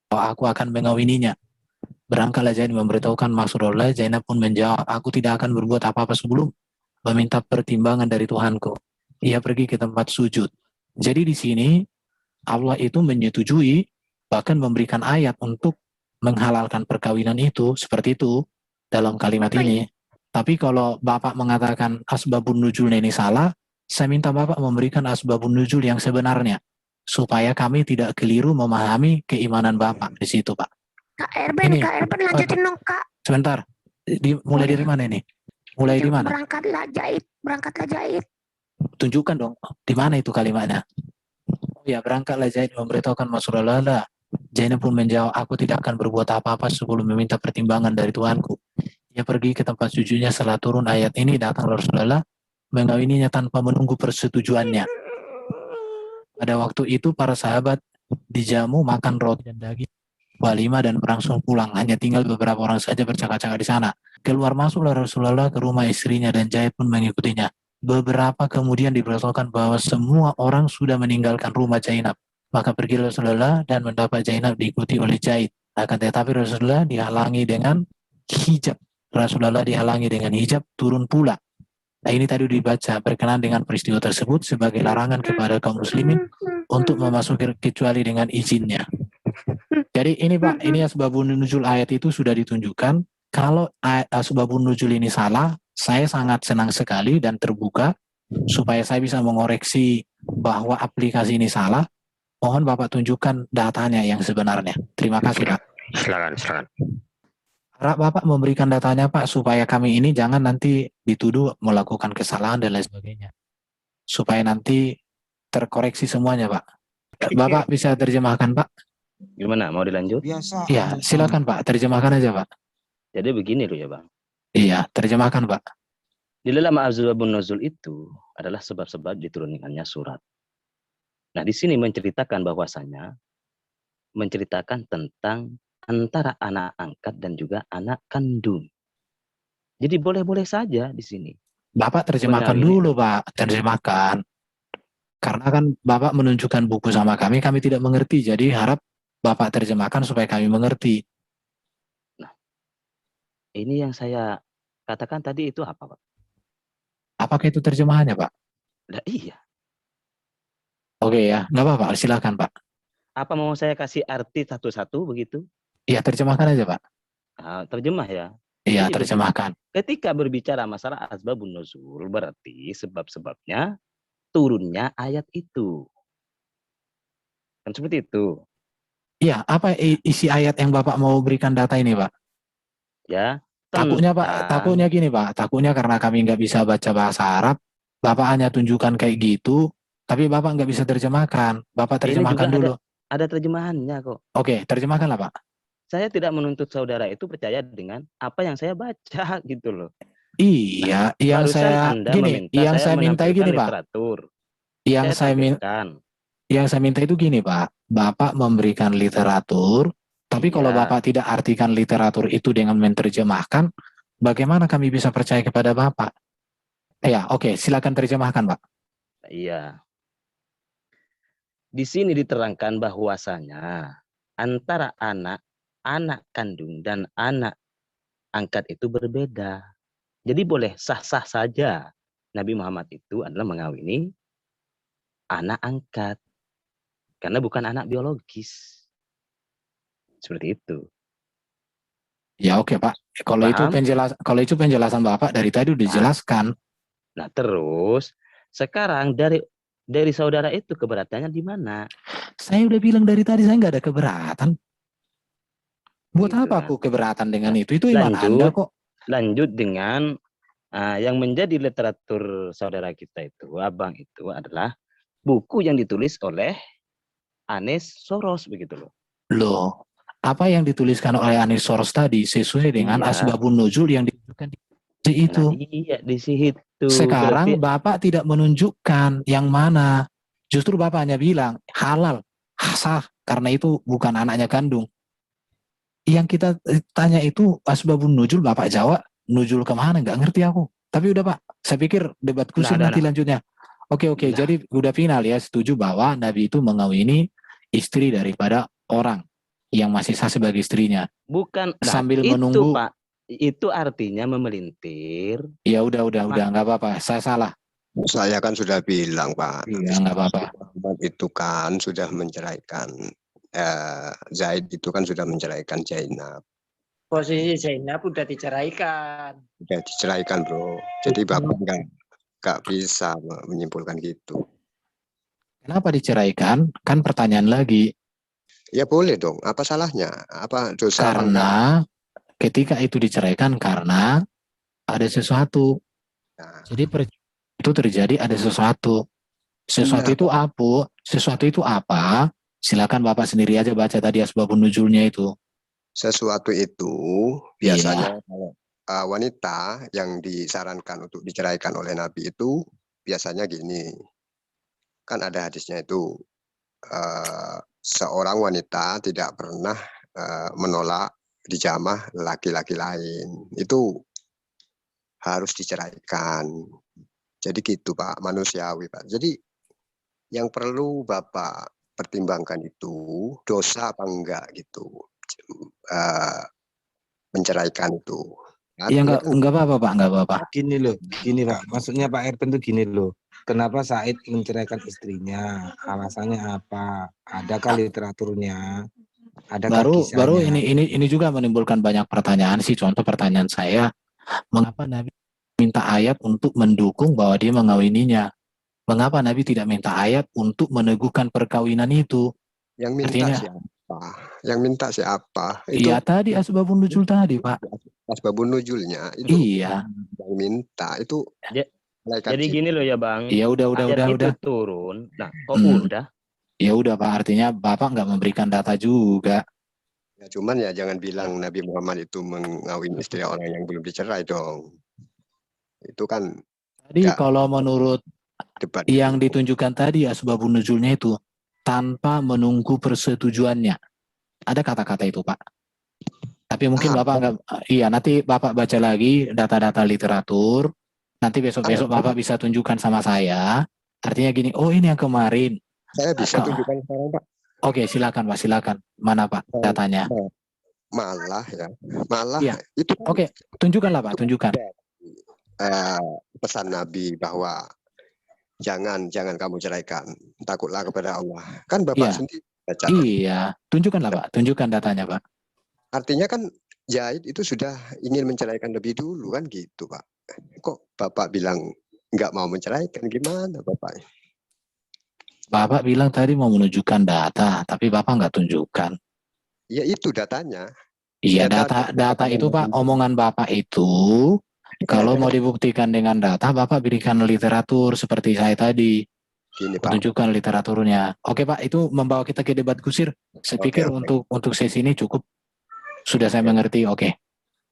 bahwa aku akan mengawininya. Berangkatlah Zaid memberitahukan maksud Allah. Zainab pun menjawab, aku tidak akan berbuat apa-apa sebelum meminta pertimbangan dari Tuhanku. Ia pergi ke tempat sujud. Jadi di sini Allah itu menyetujui, bahkan memberikan ayat untuk menghalalkan perkawinan itu, seperti itu dalam kalimat ini. Tapi kalau Bapak mengatakan asbabun nuzulnya ini salah, saya minta Bapak memberikan asbabun nuzul yang sebenarnya, supaya kami tidak keliru memahami keimanan Bapak di situ, Pak. Kak Erben lanjutin dong Kak. Sebentar, mulai dari mana ini? Mulai di mana? Berangkatlah Zaid. Tunjukkan dong, di mana itu kalimatnya? Oh ya, berangkatlah Zaid memberitahukan Rasulullah. Zainab pun menjawab, aku tidak akan berbuat apa-apa sebelum meminta pertimbangan dari Tuhanku. Ia pergi ke tempat sujudnya. Setelah turun ayat ini, datang Rasulullah mengawininya tanpa menunggu persetujuannya. Pada waktu itu para sahabat dijamu makan roti dan daging walimah dan berangsur pulang. Hanya tinggal beberapa orang saja bercakap-cakap di sana. Keluar masuklah Rasulullah ke rumah istrinya dan Zaid pun mengikutinya. Beberapa kemudian diberitahukan bahwa semua orang sudah meninggalkan rumah Zainab. Maka pergi Rasulullah dan mendapat Zainab diikuti oleh Zaid. Akan tetapi Rasulullah dihalangi dengan hijab. Rasulullah dihalangi dengan hijab, turun pula. Nah ini tadi dibaca, berkenaan dengan peristiwa tersebut sebagai larangan kepada kaum muslimin untuk memasuki kecuali dengan izinnya. Jadi ini Pak, ini asbabun nuzul ayat itu sudah ditunjukkan. Kalau asbabun nuzul ini salah, saya sangat senang sekali dan terbuka supaya saya bisa mengoreksi bahwa aplikasi ini salah. Mohon Bapak tunjukkan datanya yang sebenarnya. Terima kasih Pak. Silakan. Harap Bapak memberikan datanya Pak, supaya kami ini jangan nanti dituduh melakukan kesalahan dan lain sebagainya. Supaya nanti terkoreksi semuanya Pak. Bapak bisa terjemahkan Pak? Gimana, mau dilanjut? Biasa. Iya, silakan Pak, terjemahkan aja Pak. Jadi begini loh ya Bang. Iya, terjemahkan Pak. Di dalam asbabun nuzul itu adalah sebab-sebab diturunkannya surat. Nah, di sini menceritakan tentang antara anak angkat dan juga anak kandung. Jadi boleh-boleh saja di sini. Bapak terjemahkan dulu Pak, terjemahkan. Karena kan Bapak menunjukkan buku sama kami tidak mengerti. Jadi harap Bapak terjemahkan supaya kami mengerti. Nah, ini yang saya katakan tadi itu apa Pak? Apakah itu terjemahannya Pak? Nah, iya. Oke ya, nggak apa-apa, silakan Pak. Apa mau saya kasih arti satu-satu begitu? Iya, terjemahkan aja Pak. Terjemah ya. Iya, terjemahkan. Ketika berbicara masalah asbabun nuzul, berarti sebab-sebabnya turunnya ayat itu. Kan seperti itu. Iya, apa isi ayat yang Bapak mau berikan data ini Pak? Ya. Takutnya Pak, takutnya gini Pak, takutnya karena kami nggak bisa baca bahasa Arab, Bapak hanya tunjukkan kayak gitu, tapi Bapak nggak bisa terjemahkan. Bapak terjemahkan dulu. Ada terjemahannya kok. Oke, terjemahkanlah Pak. Saya tidak menuntut saudara itu percaya dengan apa yang saya baca gitu loh. Iya, yang saya gini, yang saya minta gini Pak. Yang saya minta itu gini Pak, Bapak memberikan literatur, tapi kalau Bapak tidak artikan literatur itu dengan menerjemahkan, bagaimana kami bisa percaya kepada Bapak? Ya, oke, silakan terjemahkan Pak. Iya. Di sini diterangkan bahwasanya antara anak kandung dan anak angkat itu berbeda. Jadi boleh sah-sah saja Nabi Muhammad itu adalah mengawini anak angkat. Karena bukan anak biologis. Seperti itu. Ya oke Pak. Kalau itu penjelasan Bapak dari tadi udah dijelaskan. Nah terus sekarang dari saudara itu keberatannya di mana? Saya udah bilang dari tadi saya nggak ada keberatan. Buat Gitu apa kan. aku keberatan dengan itu? Itu iman Anda kok. Lanjut dengan yang menjadi literatur saudara kita itu, abang itu adalah buku yang ditulis oleh Anies Soros begitu loh. Loh, apa yang dituliskan oleh Anies Soros tadi sesuai dengan asbabun nuzul yang ditunjukkan di itu. Nah, iya di situ. Sekarang Bapak tidak menunjukkan yang mana. Justru Bapak hanya bilang halal, sah, karena itu bukan anaknya kandung. Yang kita tanya itu asbabun nuzul, Bapak jawab nuzul kemana, nggak ngerti aku. Tapi udah Pak, saya pikir debat kusir nanti lanjutnya. Oke, jadi udah final ya, setuju bahwa Nabi itu mengawini istri daripada orang yang masih sah sebagai istrinya. Bukan, sambil itu, menunggu. Pak, itu artinya memelintir. Ya udah, nggak apa-apa, saya salah. Saya kan sudah bilang Pak, iya, nggak apa-apa. Itu kan sudah menceraikan. Zaid itu kan sudah menceraikan Zainab. Posisi Zainab udah diceraikan. Udah diceraikan bro. Jadi Bapak nggak bisa menyimpulkan gitu. Kenapa diceraikan? Kan pertanyaan lagi. Ya boleh dong. Apa salahnya? Apa dosa? Karena ketika itu diceraikan karena ada sesuatu. Nah. Jadi itu terjadi ada sesuatu. Sesuatu itu apa? Sesuatu itu apa? Silakan Bapak sendiri aja baca tadi asbabun nuzulnya itu. Sesuatu itu biasanya kalau wanita yang disarankan untuk diceraikan oleh Nabi itu biasanya gini. Kan ada hadisnya itu seorang wanita tidak pernah menolak dijamah laki-laki lain. Itu harus diceraikan. Jadi gitu Pak, manusiawi Pak. Jadi yang perlu Bapak pertimbangkan itu dosa apa enggak gitu, menceraikan itu. Iya enggak apa-apa Pak, enggak apa-apa. Gini Pak, maksudnya Pak Erben itu gini loh. Kenapa Said menceraikan istrinya? Alasannya apa? Adakah literaturnya? Adakah kisahnya? Baru ini juga menimbulkan banyak pertanyaan sih. Contoh pertanyaan saya, mengapa Nabi minta ayat untuk mendukung bahwa dia mengawininya? Mengapa Nabi tidak minta ayat untuk meneguhkan perkawinan itu? Yang minta siapa? Yang minta siapa? Iya tadi asbabun nuzul tadi Pak. Asbabun nuzulnya itu. Iya. Yang minta itu. Jadi gini loh ya Bang. Iya udah. Itu turun. Nah kok udah? Ya udah Pak, artinya Bapak nggak memberikan data juga. Ya cuman ya jangan bilang Nabi Muhammad itu mengawini istri orang yang belum dicerai dong. Itu kan. Tadi kalau menurut yang ditunjukkan tadi asbabun nuzulnya itu tanpa menunggu persetujuannya. Ada kata-kata itu Pak. Tapi mungkin Bapak nggak, iya nanti Bapak baca lagi data-data literatur. Nanti besok-besok Bapak bisa tunjukkan sama saya. Artinya gini, oh ini yang kemarin. Saya bisa tunjukkan sekarang Pak. Oke, silakan Pak, silakan. Mana Pak datanya? Malah ya. Itu. Oke, tunjukkanlah Pak, tunjukkan. Pesan Nabi bahwa jangan kamu ceraikan, takutlah kepada Allah. Kan Bapak sendiri baca. Iya, tunjukkanlah Pak, tunjukkan datanya Pak. Artinya kan Zaid itu sudah ingin menceraikan lebih dulu kan gitu Pak. Kok Bapak bilang nggak mau menceraikan, gimana Bapak? Bapak bilang tadi mau menunjukkan data, tapi Bapak nggak tunjukkan. Ya itu datanya. Iya data itu Pak, omongan Bapak itu kalau mau dibuktikan dengan data, Bapak berikan literatur seperti saya tadi. Gini, Pak. Tunjukkan literaturnya. Oke Pak, itu membawa kita ke debat kusir. Saya pikir untuk sesi ini cukup. Sudah saya mengerti, oke.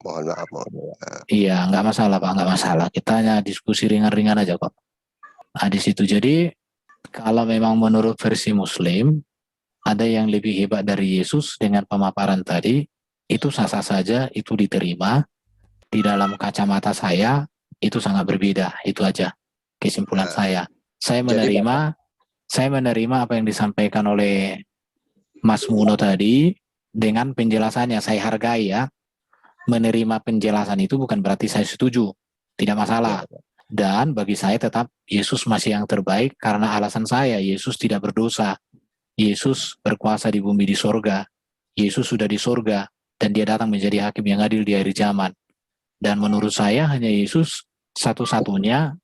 Mohon maaf. Iya, nggak masalah Pak, nggak masalah. Kita hanya diskusi ringan-ringan aja kok. Nah di situ jadi kalau memang menurut versi Muslim ada yang lebih hebat dari Yesus dengan pemaparan tadi, itu sah-sah saja, itu diterima. Di dalam kacamata saya itu sangat berbeda, itu aja kesimpulan saya. Saya menerima apa yang disampaikan oleh Mas Muno tadi dengan penjelasannya, saya hargai ya. Menerima penjelasan itu bukan berarti saya setuju, tidak masalah. Dan bagi saya tetap Yesus masih yang terbaik karena alasan saya, Yesus tidak berdosa. Yesus berkuasa di bumi di sorga. Yesus sudah di sorga dan dia datang menjadi hakim yang adil di akhir zaman. Dan menurut saya hanya Yesus satu-satunya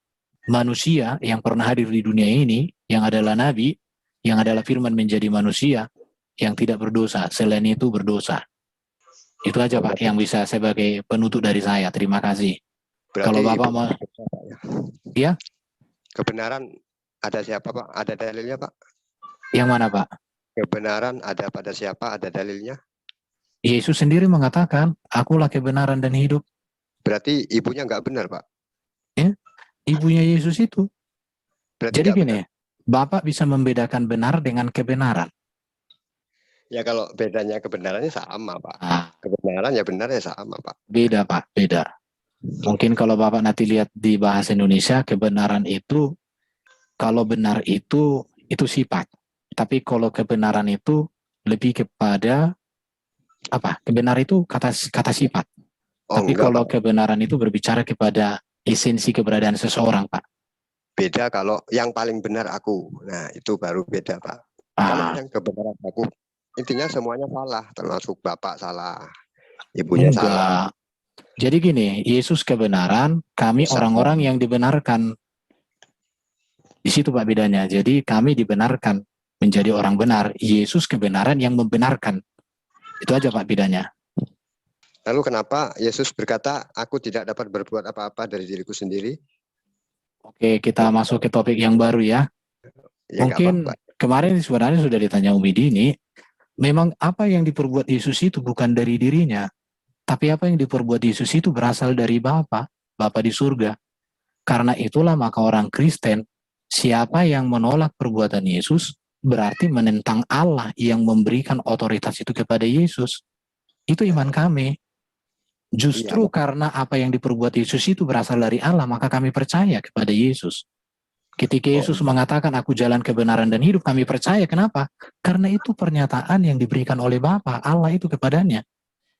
manusia yang pernah hadir di dunia ini, yang adalah nabi, yang adalah firman menjadi manusia, yang tidak berdosa. Selain itu berdosa. Itu aja Pak yang bisa sebagai penutup dari saya. Terima kasih. Berarti Kalau Bapak mau, ya? Kebenaran ada siapa Pak? Ada dalilnya Pak? Yang mana Pak? Kebenaran ada pada siapa? Ada dalilnya? Yesus sendiri mengatakan, akulah kebenaran dan hidup. Berarti ibunya nggak benar Pak? Ya, ibunya Yesus itu. Berarti jadi gini, benar. Bapak bisa membedakan benar dengan kebenaran. Ya kalau bedanya kebenarannya sama Pak. Nah, Kebenaran ya benar ya sama Pak. beda Pak, beda. Mungkin kalau Bapak nanti lihat di bahasa Indonesia, kebenaran itu, kalau benar itu sifat. Tapi kalau kebenaran itu lebih kepada apa? Kebenaran itu kata sifat. Tapi enggak, kalau Pak. kebenaran itu berbicara kepada esensi keberadaan seseorang, Pak. Beda kalau yang paling benar aku. Nah, itu baru beda, Pak. Kalau yang kebenaran aku, intinya semuanya salah, termasuk Bapak salah, ibunya salah. Jadi gini, Yesus kebenaran, kami orang-orang yang dibenarkan. Di situ Pak bedanya. Jadi kami dibenarkan menjadi orang benar. Yesus kebenaran yang membenarkan. Itu aja Pak bedanya. Lalu kenapa Yesus berkata, aku tidak dapat berbuat apa-apa dari diriku sendiri? Oke, kita masuk ke topik yang baru ya. Mungkin kemarin sebenarnya sudah ditanya Umi Dini, memang apa yang diperbuat Yesus itu bukan dari dirinya, tapi apa yang diperbuat Yesus itu berasal dari Bapa di surga. Karena itulah maka orang Kristen, siapa yang menolak perbuatan Yesus, berarti menentang Allah yang memberikan otoritas itu kepada Yesus. Itu iman kami. Justru karena apa yang diperbuat Yesus itu berasal dari Allah, maka kami percaya kepada Yesus. Ketika Yesus mengatakan aku jalan kebenaran dan hidup, kami percaya. Kenapa? Karena itu pernyataan yang diberikan oleh Bapa Allah itu kepadanya.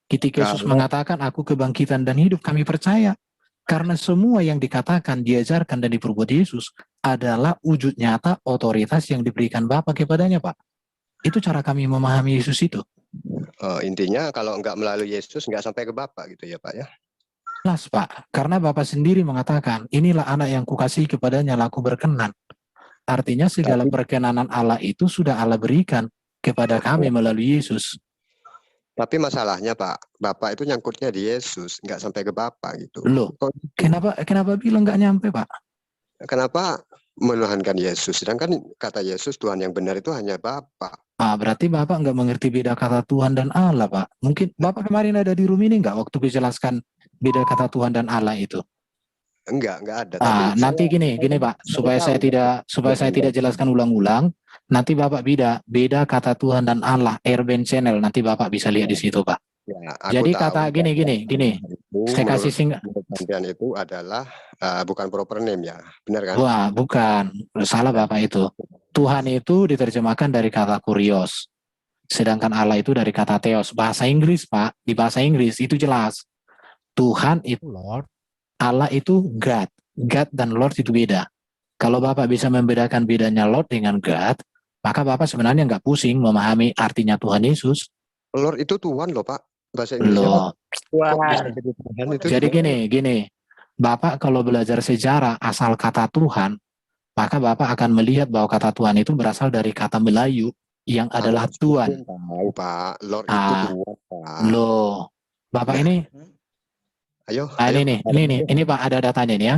Ketika Yesus mengatakan aku kebangkitan dan hidup, kami percaya. Karena semua yang dikatakan, diajarkan dan diperbuat Yesus adalah wujud nyata otoritas yang diberikan Bapa kepadanya, Pak. Itu cara kami memahami Yesus itu. Intinya kalau nggak melalui Yesus nggak sampai ke Bapa gitu ya Pak ya? Jelas Pak, karena Bapa sendiri mengatakan, inilah anak yang kukasihi kepadanya laku berkenan. Artinya segala perkenanan Allah itu sudah Allah berikan kepada kami melalui Yesus. Tapi masalahnya Pak, Bapak itu nyangkutnya di Yesus, nggak sampai ke Bapak gitu. Loh, kenapa bilang nggak nyampe Pak? Kenapa menuhankan Yesus? Sedangkan kata Yesus Tuhan yang benar itu hanya Bapak. Berarti Bapak nggak mengerti beda kata Tuhan dan Allah Pak. Mungkin Bapak kemarin ada di room ini nggak waktu dijelaskan beda kata Tuhan dan Allah itu? Enggak ada. Tapi nanti gini Pak, supaya saya tidak jelaskan ulang-ulang, nanti Bapak beda kata Tuhan dan Allah, Airben Channel, nanti Bapak bisa lihat di situ Pak. Ya, jadi kata gini, saya kasih singkat. Itu adalah bukan proper name ya, benar kan? Wah, bukan, salah Bapak itu. Tuhan itu diterjemahkan dari kata kurios, sedangkan Allah itu dari kata theos. Bahasa Inggris Pak, di bahasa Inggris itu jelas. Tuhan itu Lord, Allah itu God. God dan Lord itu beda. Kalau Bapak bisa membedakan bedanya Lord dengan God, maka Bapak sebenarnya nggak pusing memahami artinya Tuhan Yesus. Lord itu Tuhan loh Pak. Bahasa Inggris. Jadi gini. Bapak kalau belajar sejarah asal kata Tuhan, maka Bapak akan melihat bahwa kata Tuhan itu berasal dari kata Melayu yang adalah Tuhan. Tahu Pak, Lord itu Tuhan Pak. Loh, Bapak ini Ayo. Ini Pak ada datanya nih ya.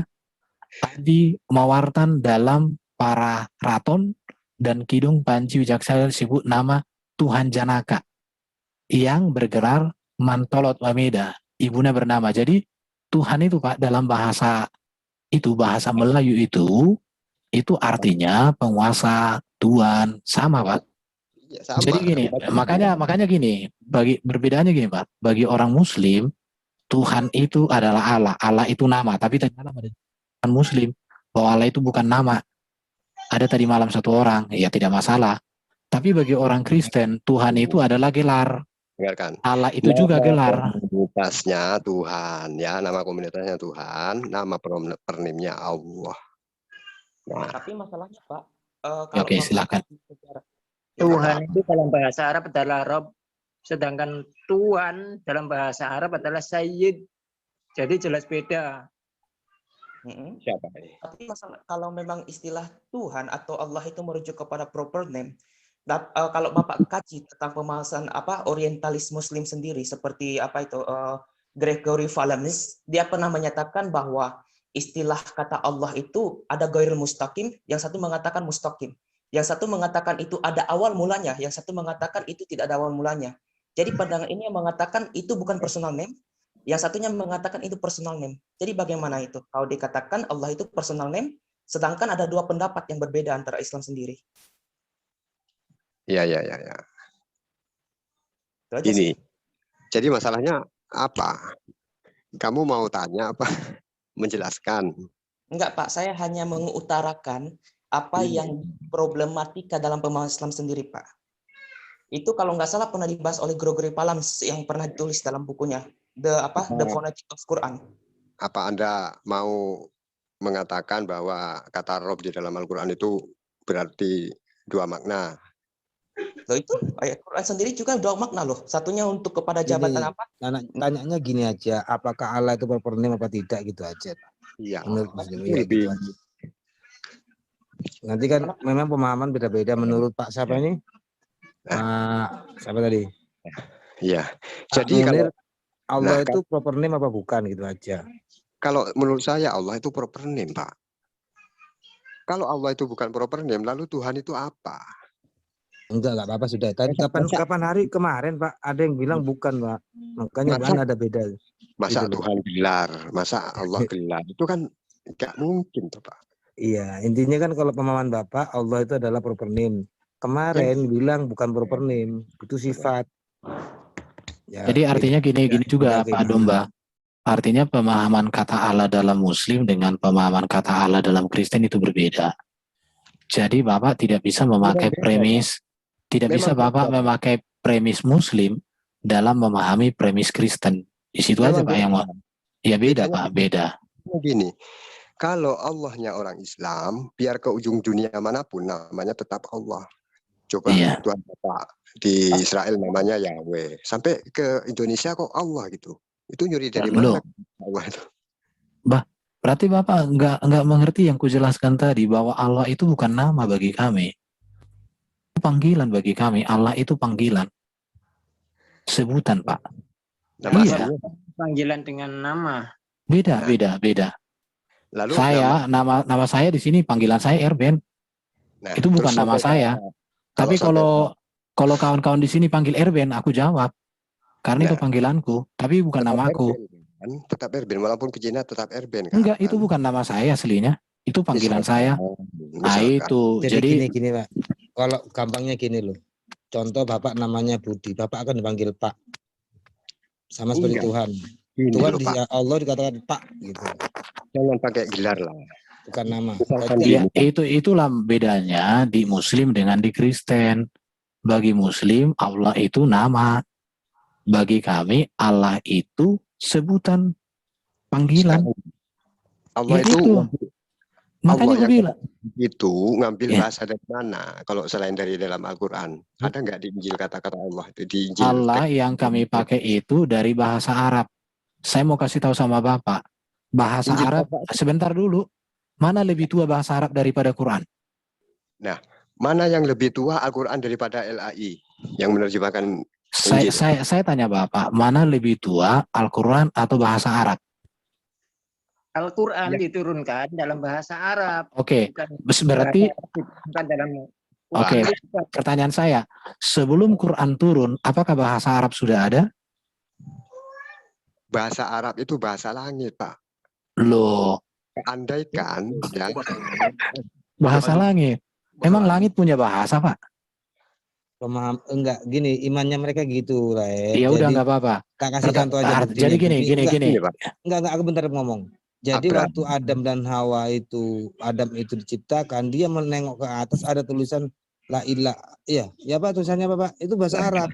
Tadi mawartan dalam para raton dan kidung Panji Wijaksana disebut nama Tuhan Janaka yang bergelar Mantolot Wameda. Ibunya bernama. Jadi Tuhan itu Pak dalam bahasa Melayu itu artinya penguasa, Tuhan, sama Pak. Ya, sama. Jadi gini, makanya gini, berbedanya gini Pak. Bagi orang Muslim Tuhan itu adalah Allah. Allah itu nama. Tapi tadi malam ada orang Muslim bahwa Allah itu bukan nama. Ada tadi malam satu orang. Ya tidak masalah. Tapi bagi orang Kristen, Tuhan itu adalah gelar. Dengarkan. Allah itu juga gelar. Komunitasnya Tuhan. Ya, nama komunitasnya Tuhan. Nama pernimnya Allah. Nah. Tapi masalahnya Pak. Oke, silakan. Tuhan itu dalam bahasa Arab adalah Rob. Sedangkan Tuhan dalam bahasa Arab adalah Sayyid. Jadi jelas beda. Siapa? Tapi masalah kalau memang istilah Tuhan atau Allah itu merujuk kepada proper name, kalau Bapak kaji tentang pembahasan orientalis Muslim sendiri seperti Gregory Palamas, dia pernah menyatakan bahwa istilah kata Allah itu ada ghairul mustaqim, yang satu mengatakan mustaqim, yang satu mengatakan itu ada awal mulanya, yang satu mengatakan itu tidak ada awal mulanya. Jadi pandangan ini yang mengatakan itu bukan personal name, yang satunya mengatakan itu personal name. Jadi bagaimana itu? Kalau dikatakan Allah itu personal name, sedangkan ada dua pendapat yang berbeda antara Islam sendiri. Ya. Ini. Jadi masalahnya apa? Kamu mau tanya apa? Menjelaskan? Enggak, Pak. Saya hanya mengutarakan apa yang problematika dalam pemahaman Islam sendiri, Pak. Itu kalau nggak salah pernah dibahas oleh Gregory Palamas yang pernah ditulis dalam bukunya The Phonetic of Quran. Apa Anda mau mengatakan bahwa kata Rob di dalam Al-Quran itu berarti dua makna? Loh, itu ayat Quran sendiri juga dua makna loh. Satunya untuk kepada jabatan apa? Tanyanya gini aja, apakah Allah itu proper name apa tidak, gitu aja. Iya. Menurut Muslim, ya, gitu aja. Nanti kan memang pemahaman beda-beda menurut Pak siapa ini? Siapa tadi? Iya. Jadi kalau Allah itu proper name apa bukan, gitu aja. Kalau menurut saya Allah itu proper name, Pak. Kalau Allah itu bukan proper name, lalu Tuhan itu apa? Enggak apa-apa sudah. Tadi kapan hari kemarin Pak ada yang bilang bukan, Pak. Makanya kan ada beda. Masa gitu Tuhan gelar, masa Allah gelar, itu kan nggak mungkin tuh, Pak. Iya, intinya kan kalau pemahaman Bapak Allah itu adalah proper name. Kemarin bilang bukan proper name, itu sifat. Ya, jadi artinya gini juga Pak Domba. Artinya pemahaman kata Allah dalam Muslim dengan pemahaman kata Allah dalam Kristen itu berbeda. Jadi Bapak tidak bisa memakai premis, Bapak memakai premis Muslim dalam memahami premis Kristen. Di situ aja Pak yang mau. Ya beda Pak, beda. Begini, kalau Allahnya orang Islam, biar ke ujung dunia manapun namanya tetap Allah. Coba Tuhan Bapak di Israel namanya Yahweh, sampai ke Indonesia kok Allah gitu. Itu nyuri dari mana Allah itu? Berarti Bapak nggak mengerti yang kujelaskan tadi bahwa Allah itu bukan nama bagi kami. Panggilan bagi kami. Allah itu panggilan. Sebutan, Pak. Iya. Panggilan dengan nama. Beda. Lalu nama saya di sini panggilan saya Erben. Nah, itu bukan nama saya. Tapi kalau kawan-kawan di sini panggil Erben, aku jawab. Karena itu panggilanku, tapi bukan namaku. Tetap Erben, walaupun kejadian tetap Erben. Enggak, itu bukan nama saya aslinya. Itu panggilan saya. Nah itu. Jadi gini Pak. Kalau gampangnya gini loh. Contoh Bapak namanya Budi, Bapak akan dipanggil Pak. Sama seperti Tuhan. Tuhan Allah dikatakan Pak gitu. Jangan pakai gelar lah. Bukan nama. Ya, itulah bedanya di Muslim dengan di Kristen. Bagi Muslim Allah itu nama. Bagi kami Allah itu sebutan, panggilan. Allah ya itu. Makanya gue bilang itu ngambil bahasa dari mana? Kalau selain dari dalam Al-Quran, ada nggak di Injil kata-kata Allah itu di Injil? Allah yang kami pakai itu dari bahasa Arab. Saya mau kasih tahu sama Bapak, bahasa Injil Arab. Sebentar dulu, mana lebih tua bahasa Arab daripada Quran? Nah, mana yang lebih tua Al-Quran daripada LAI yang menerjemahkan? Saya tanya Bapak, mana lebih tua Al-Quran atau bahasa Arab? Al-Quran diturunkan dalam bahasa Arab. Oke, berarti bukan dalam. Oke, pertanyaan saya, sebelum Quran turun, apakah bahasa Arab sudah ada? Bahasa Arab itu bahasa langit, Pak. Loh. Andaikan, ya. Bahasa langit. Emang langit punya bahasa, Pak? Enggak, gini, imannya mereka gitu lah. Ya udah nggak apa-apa. Tak kasih contoh aja. Jadi gini. Enggak, aku bentar ngomong. Jadi waktu Adam dan Hawa itu, Adam itu diciptakan, dia menengok ke atas ada tulisan la ilaha, ya Pak tulisannya Pak, itu bahasa Arab.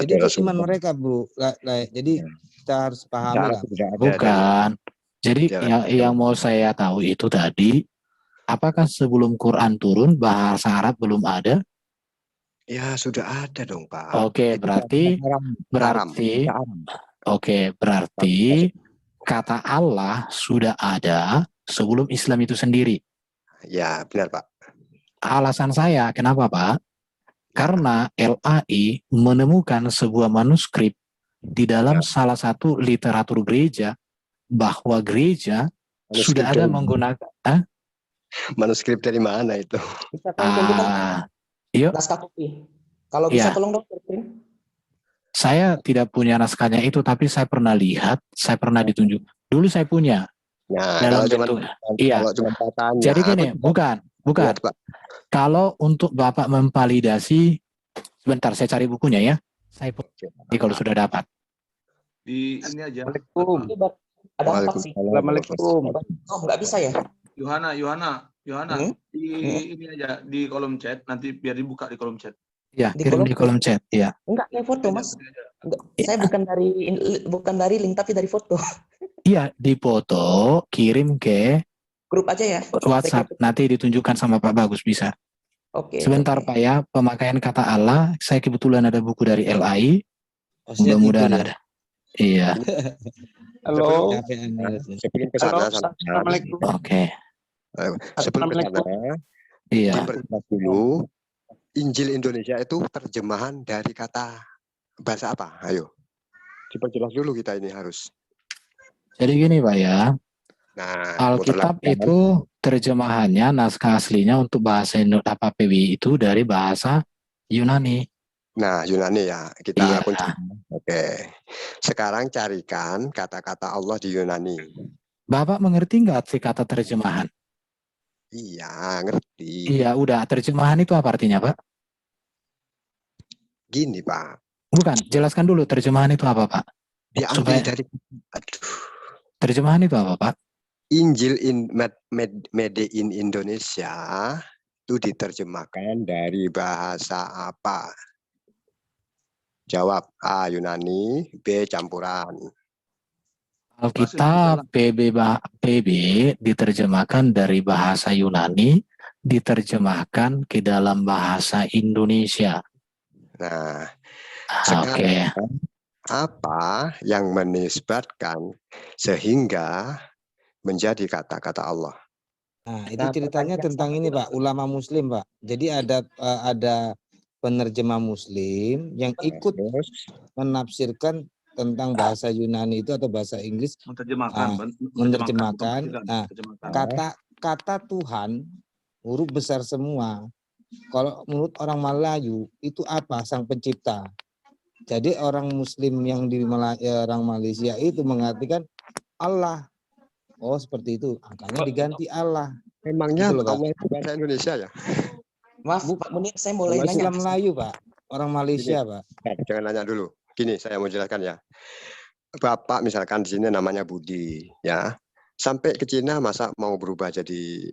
Jadi itu iman mereka, Bro. Jadi kita harus pahami lah. Bukan. Jadi yang mau saya tahu itu tadi, apakah sebelum Quran turun bahasa Arab belum ada? Ya sudah ada dong Pak. Oke, Itu berarti haram. Berarti kata Allah sudah ada sebelum Islam itu sendiri. Ya benar Pak. Alasan saya kenapa Pak? Karena LAI menemukan sebuah manuskrip di dalam salah satu literatur gereja bahwa gereja sudah ada menggunakan manuskrip dari mana itu? Bisa tolong tunjukkan yuk. naskah kopi. Kalau bisa tolong dong print. Saya tidak punya naskahnya itu, tapi saya pernah lihat, saya pernah ditunjuk. Dulu saya punya. Nah, dalam kalau bentuk, iya. Kalau cuma katanya, jadi gini, bukan. Lihat, Pak. Kalau untuk Bapak memvalidasi, sebentar saya cari bukunya ya. Saya kalau sudah dapat. Di ini aja. Ada 4 sih. Assalamualaikum. Oh, nggak bisa ya? Yohana, di ini aja di kolom chat, nanti biar dibuka di kolom chat. Ya, kirim di kolom chat, ya. Enggak, kayak foto, Mas. Enggak, saya bukan dari link tapi dari foto. Iya, di foto, kirim ke grup aja ya. WhatsApp. Nanti ditunjukkan sama Pak Bagus bisa. Oke. Sebentar Pak ya, pemakaian kata Allah. Saya kebetulan ada buku dari LAI. Mudah-mudahan ada. Iya. Halo. Sebelum ke sana, Assalamualaikum. Oke. Sebelum ke sana, iya. Diperjelas dulu, Injil Indonesia itu terjemahan dari kata bahasa apa? Ayo, diperjelas dulu kita ini harus. Jadi gini Pak ya, Alkitab itu terjemahannya, naskah aslinya untuk bahasa PBI itu dari bahasa Yunani. Nah, Yunani ya, kita Oke. Sekarang carikan kata-kata Allah di Yunani. Bapak mengerti nggak sih kata terjemahan? Iya, ngerti. Iya, udah. Terjemahan itu apa artinya, Pak? Gini, Pak. Bukan, jelaskan dulu terjemahan itu apa, Pak? Diambil dari terjemahan itu apa, Pak? Injil Made in Indonesia itu diterjemahkan dari bahasa apa? Jawab A Yunani, B campuran. Alkitab PB diterjemahkan dari bahasa Yunani, diterjemahkan ke dalam bahasa Indonesia. Nah, sekarang apa yang menisbatkan sehingga menjadi kata-kata Allah? Nah, itu ceritanya tentang ini, Pak, ulama Muslim, Pak. Jadi ada penerjemah Muslim yang ikut menafsirkan tentang bahasa Yunani itu atau bahasa Inggris, menerjemahkan. Nah, kata Tuhan huruf besar semua. Kalau menurut orang Melayu itu apa? Sang Pencipta. Jadi orang Muslim yang di orang Malaysia itu mengartikan Allah. Oh seperti itu. Angkanya diganti Allah. Memangnya gitu Allah itu bahasa Indonesia ya? Maaf, Pak Munir, saya boleh nanya. Islam Melayu, Pak. Orang Malaysia, Pak. Jangan nanya dulu. Gini, saya mau jelaskan ya. Bapak misalkan di sini namanya Budi, ya. Sampai ke Cina masa mau berubah jadi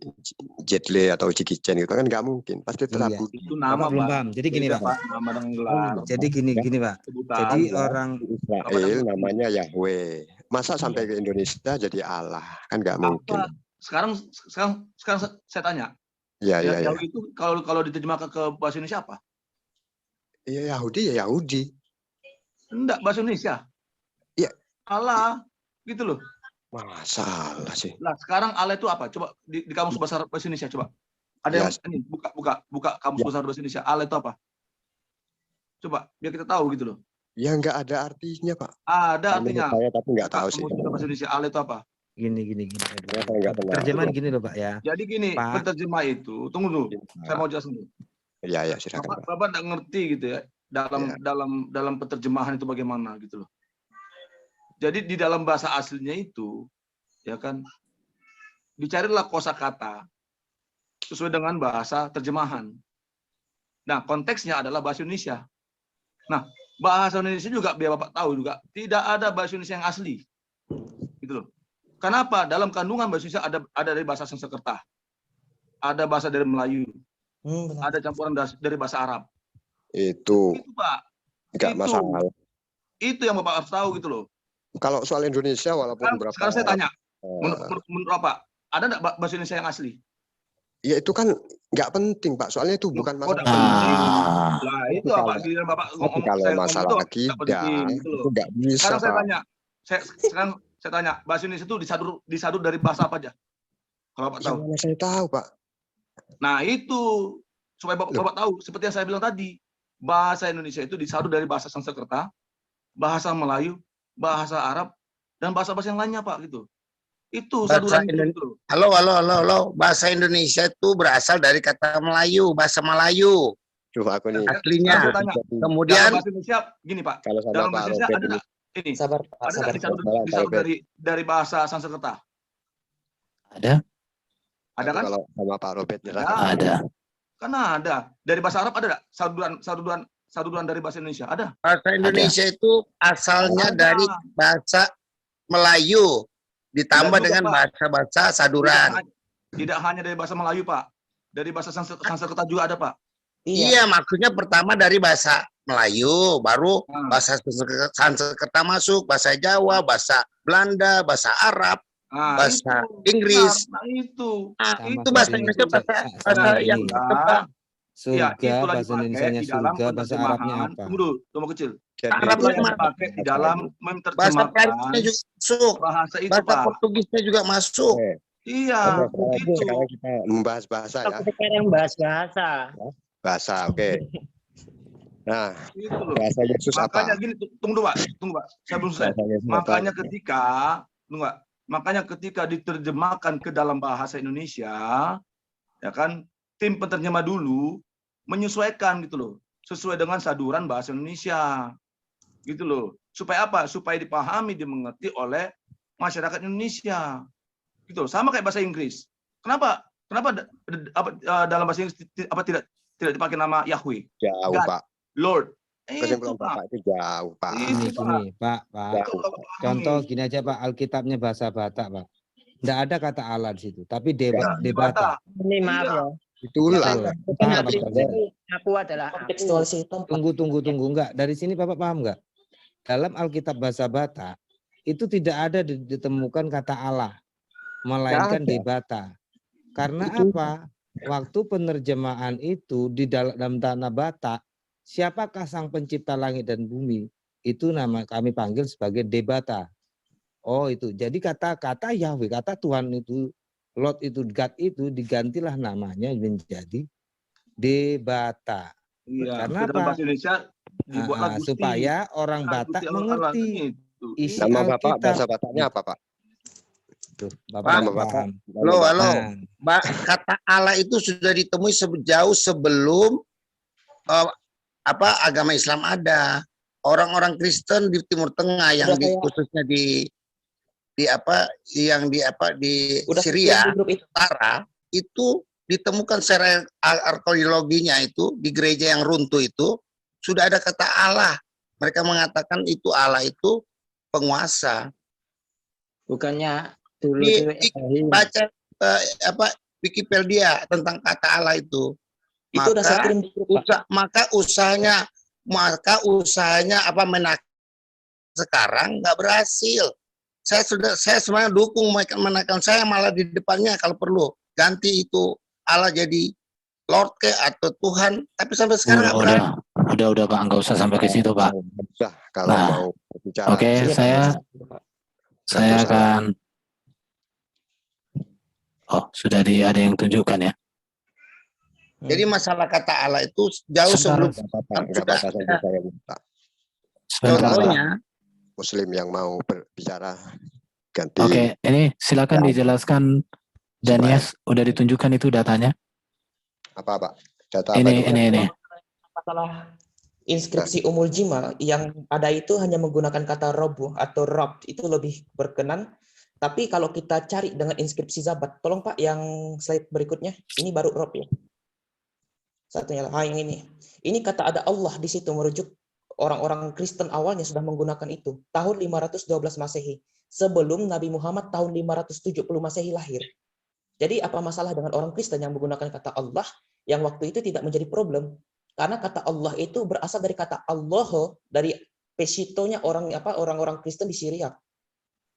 Jetle atau Jiki Chen gitu kan nggak mungkin. Pasti tetap Budi. Itu nama, belum paham. Jadi gini, Pak. Nama dan gelar. Jadi gini, Pak. Jadi orang Israel namanya Yahweh. Masa sampai ke Indonesia jadi Allah? Kan nggak mungkin. Sekarang saya tanya. Ya. Yahudi itu kalau diterjemahkan ke bahasa Indonesia apa? Iya Yahudi ya Yahudi. Enggak, bahasa Indonesia. Iya. Allah, gitu loh. Masalah sih. Nah, sekarang Allah itu apa? Coba di kamus besar bahasa Indonesia coba. Ada yang ini buka kamus besar bahasa Indonesia. Allah itu apa? Coba biar kita tahu gitu loh. Ya nggak ada artinya, Pak. Ada artinya. Saya tapi nggak tahu sih. Bahasa Indonesia Allah itu apa? Gini. Terjemahan gini loh, Pak ya. Jadi gini, penerjemah itu, tunggu dulu. Saya mau jelasin dulu. Ya, silakan. Bapak nggak ngerti gitu ya dalam penerjemahan itu bagaimana gitu loh. Jadi di dalam bahasa aslinya itu, ya kan, dicarilah kosakata sesuai dengan bahasa terjemahan. Nah, konteksnya adalah bahasa Indonesia. Nah, bahasa Indonesia juga biar Bapak tahu juga tidak ada bahasa Indonesia yang asli, gitu loh. Kenapa? Dalam kandungan bahasa Indonesia ada dari bahasa Sanskerta, ada bahasa dari Melayu, ada campuran dari bahasa Arab. Itu Pak. Nggak masalah. Itu yang Bapak harus tahu gitu loh. Kalau soal Indonesia walaupun sekarang saya tanya, menurut Bapak, ada nggak bahasa Indonesia yang asli? Ya itu kan nggak penting Pak, soalnya itu bukan Oh, masalah nggak penting. Ah, Lah Tapi itu apa? kalau Giliran Bapak tapi ngomong, kalau saya ngomong masalah itu nggak akidah penting gitu loh. itu nggak bisa Sekarang saya Pak. tanya, sekarang saya tanya, bahasa Indonesia itu disadu dari bahasa apa aja? Kalau Bapak tahu. Gimana saya tahu Pak? Nah itu supaya Bapak tahu, seperti yang saya bilang tadi, bahasa Indonesia itu disadu dari bahasa Sanskerta, bahasa Melayu, bahasa Arab, dan bahasa-bahasa yang lainnya Pak gitu. Itu saduran itu gitu. Halo. Bahasa Indonesia itu berasal dari kata Melayu, bahasa Melayu. Duh, aku nih. Aslinya. Saya tanya, Kemudian dalam bahasa Indonesia gini Pak. Kalau sama Dalam Pak bahasa Indonesia Robert ada ini. nggak ini? Sabar, Pak. Ada nggak Sabar. disadu dari bahasa Sanskerta? ada? Ada kan? Kalau sama Pak Robert jelas. Ada. Karena ada. Dari bahasa Arab ada nggak saduran dari bahasa Indonesia? Ada. bahasa Indonesia itu asalnya Ada. dari bahasa Melayu ditambah Tidak juga, dengan Pak. bahasa-bahasa saduran. Tidak hanya dari bahasa Melayu Pak. Dari bahasa Sanskerta juga ada Pak. Iya, maksudnya pertama dari bahasa Melayu, baru Nah. bahasa Sanskerta masuk, bahasa Jawa, bahasa Belanda, bahasa Arab, Nah, bahasa itu. Inggris. Nah, itu. Nah, Sama itu bahasa seperti Indonesia, bahasa Nah, yang ini. berkembang. Ya, Surga, itulah bahasa dipakai Indonesianya di dalam surga, bahasa Arabnya penerjemahan. apa? Tunggu dulu, tunggu kecil. Arabnya Itulah yang masuk. dipakai di dalam Bahasa menerjemahkan Perancisnya juga masuk. bahasa itu Bahasa Pak. Portugisnya juga masuk. Iya, itu. Sekarang kita membahas bahasa ya. Sekarang bahas bahasa. Bahasa, oke. Nah, Itu loh. bahasa Yesus Makanya apa? gini, tunggu Pak. Saya belum selesai. Bahasa Yesus Makanya apa? ketika diterjemahkan ke dalam bahasa Indonesia, ya kan, tim penerjemah dulu menyesuaikan gitu loh, sesuai dengan saduran bahasa Indonesia. Gitu loh. Supaya apa? Supaya dipahami, dimengerti oleh masyarakat Indonesia. Gitu. Sama kayak bahasa Inggris. Kenapa dalam bahasa Inggris tidak dipakai nama Yahweh? Jauh God, Pak. Lord. Kesimpulan Itu Pak. Bapak itu jauh Pak. Gini, Pak. Jauh. Contoh gini aja Pak, Alkitabnya bahasa Batak Pak. Tidak ada kata Allah di situ, tapi debata. Ini maaf ya. Itulah. Paham Pak? Aku adalah aku. Tunggu. Enggak. Dari sini Bapak paham enggak? Dalam Alkitab bahasa Batak, itu tidak ada ditemukan kata Allah, melainkan debata. Karena apa? Waktu penerjemahan itu di dalam tanah Batak, siapakah sang pencipta langit dan bumi? Itu nama kami panggil sebagai debata. Oh itu. Jadi kata-kata Yahweh, kata Tuhan itu, Lord itu, God itu digantilah namanya menjadi debata. Iya, Karena dalam apa? bahasa Indonesia dibuatlah Gusti. Supaya orang Nah, Batak Gusti Allah mengerti itu. isi Nama Bapak Alkitab. bahasa Bataknya apa Pak? Tuh, Pak, Bapak nggak paham. Halo. Nah. Kata Allah itu sudah ditemui jauh sebelum agama Islam ada. Orang-orang Kristen di Timur Tengah yang khususnya di Syria Utara itu ditemukan secara arkeologinya itu di gereja yang runtuh itu sudah ada kata Allah. Mereka mengatakan itu Allah itu penguasa. Bukannya dulu baca Wikipedia tentang kata Allah itu. Maka usahanya sekarang nggak berhasil. Saya sebenarnya dukung menaikkan, saya malah di depannya kalau perlu ganti itu Allah jadi Lord atau Tuhan, tapi sampai sekarang nggak berhasil. Udah Pak, nggak usah sampai ke situ Pak. Kalau mau bicara. Oke, saya akan. Oh, sudah ada yang tunjukkan ya. Jadi masalah kata Allah itu jauh sebelum contohnya Muslim yang mau berbicara ganti. Oke, ini silakan dijelaskan Danias, udah ditunjukkan itu datanya. Apa Pak? Data ini. Masalah inskripsi Umul Jima yang ada itu hanya menggunakan kata robu atau rob, itu lebih berkenan. Tapi kalau kita cari dengan inskripsi Zabat, tolong Pak yang slide berikutnya, ini baru rob ya. Satunya yang ini. Ini kata ada Allah di situ, merujuk orang-orang Kristen awalnya sudah menggunakan itu. Tahun 512 Masehi. Sebelum Nabi Muhammad tahun 570 Masehi lahir. Jadi apa masalah dengan orang Kristen yang menggunakan kata Allah yang waktu itu tidak menjadi problem? Karena kata Allah itu berasal dari kata Allah, dari pesitonya orang-orang Kristen di Syria.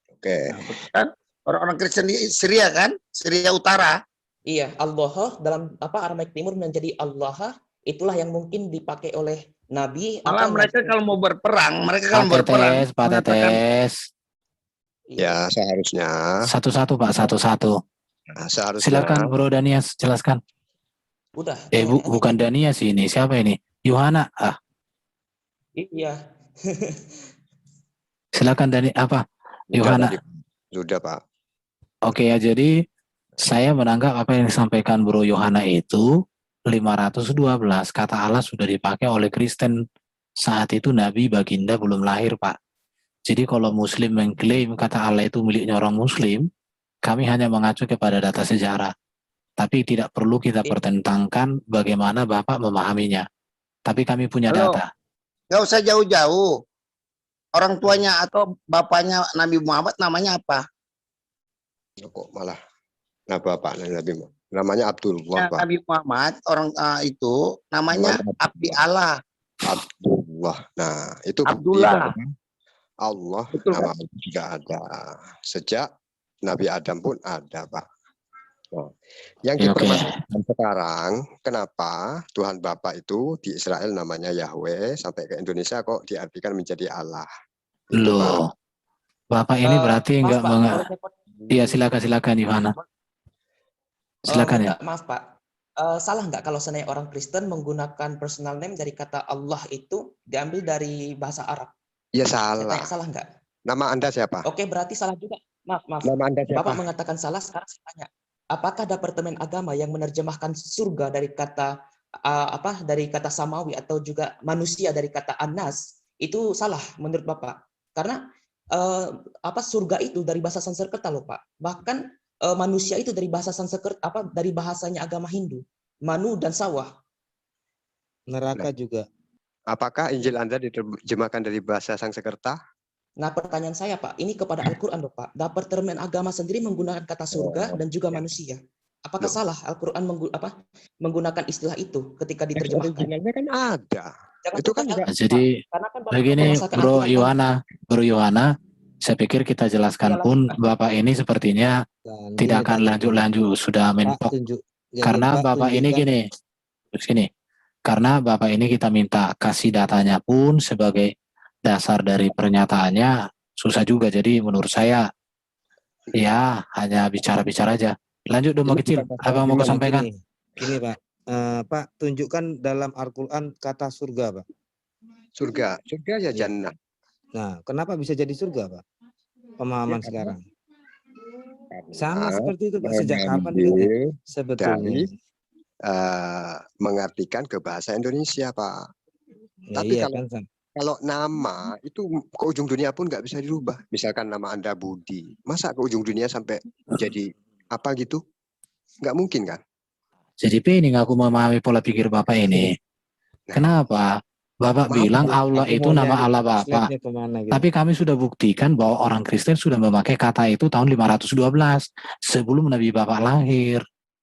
Oke. Kan orang-orang Kristen di Syria kan? Syria Utara. Iya, Allah dalam Aramaik Timur menjadi Allah, itulah yang mungkin dipakai oleh Nabi. Malah mereka kalau mau berperang, Pak Tetes. Ya, seharusnya. Satu-satu, Pak, satu-satu. Nah, seharusnya. Silakan Bro Danias, jelaskan. Udah. Bukan Danias ini, siapa ini? Yohana. Iya. Silakan Yohana. Sudah, Pak. Oke ya, jadi saya menanggap apa yang disampaikan Bro Yohana itu 512 kata Allah sudah dipakai oleh Kristen saat itu Nabi Baginda belum lahir, Pak. Jadi kalau Muslim mengklaim kata Allah itu miliknya orang Muslim, kami hanya mengacu kepada data sejarah. Tapi tidak perlu kita pertentangkan bagaimana Bapak memahaminya. Tapi kami punya data. Nggak usah jauh-jauh. Orang tuanya atau bapaknya Nabi Muhammad namanya apa? Kok malah bapaknya Nabi Muhammad? Namanya Abdullah, Pak. Nabi Muhammad orang itu namanya Abdi Allah. Abdullah. Nah, itu Abdullah. Allah betul, nama Allah juga ada. Sejak Nabi Adam pun ada, Pak. Nah, yang dipermasalahkan sekarang, kenapa Tuhan Bapa itu di Israel namanya Yahweh, sampai ke Indonesia kok diartikan menjadi Allah? Loh, Bapak ini berarti enggak Iya, silakan Yohana. Silakan ya. Maaf Pak, salah nggak kalau seandainya orang Kristen menggunakan personal name dari kata Allah itu diambil dari bahasa Arab? Iya salah. Salah nggak? Nama Anda siapa? Oke, berarti salah juga. Maaf. Nama Anda siapa? Bapak mengatakan salah, sekarang saya tanya. Apakah Departemen Agama yang menerjemahkan surga dari kata dari kata samawi atau juga manusia dari kata anas itu salah menurut Bapak? Karena surga itu dari bahasa Sanskerta loh Pak. Bahkan manusia itu dari bahasa Sanskerta dari bahasanya agama Hindu, Manu dan Sawah. Neraka juga. Apakah Injil Anda diterjemahkan dari bahasa Sanskerta? Nah, pertanyaan saya Pak, ini kepada Al-Qur'an loh Pak. Departemen Agama sendiri menggunakan kata surga dan juga manusia. Apakah salah Al-Qur'an menggunakan istilah itu ketika diterjemahkan? Originalnya kan ada. Itu kan jadi begini Bro Yohana, saya pikir kita jelaskan pun Bapak ini sepertinya tidak akan lanjut sudah mentok. Karena Bapak ini gini, karena Bapak ini kita minta kasih datanya pun sebagai dasar dari pernyataannya susah juga. Jadi menurut saya ya hanya bicara-bicara aja. Lanjut Domba Kecil, apa yang mau kau sampaikan? Gini Pak, Pak tunjukkan dalam Al-Quran kata surga Pak. Surga ya jannah. Nah, kenapa bisa jadi surga Pak? Pemahaman sekarang. Sama seperti itu Pak, sejak kapan itu sebetulnya? Mengartikan ke bahasa Indonesia Pak. Ya, tapi iya, kalau nama itu ke ujung dunia pun nggak bisa dirubah. Misalkan nama Anda Budi, masa ke ujung dunia sampai jadi apa gitu? Nggak mungkin kan? Jadi pening aku memahami pola pikir Bapak ini. Kenapa? Bapak bilang Allah itu nama Allah Bapak. Gitu. Tapi kami sudah buktikan bahwa orang Kristen sudah memakai kata itu tahun 512 sebelum Nabi Bapak lahir.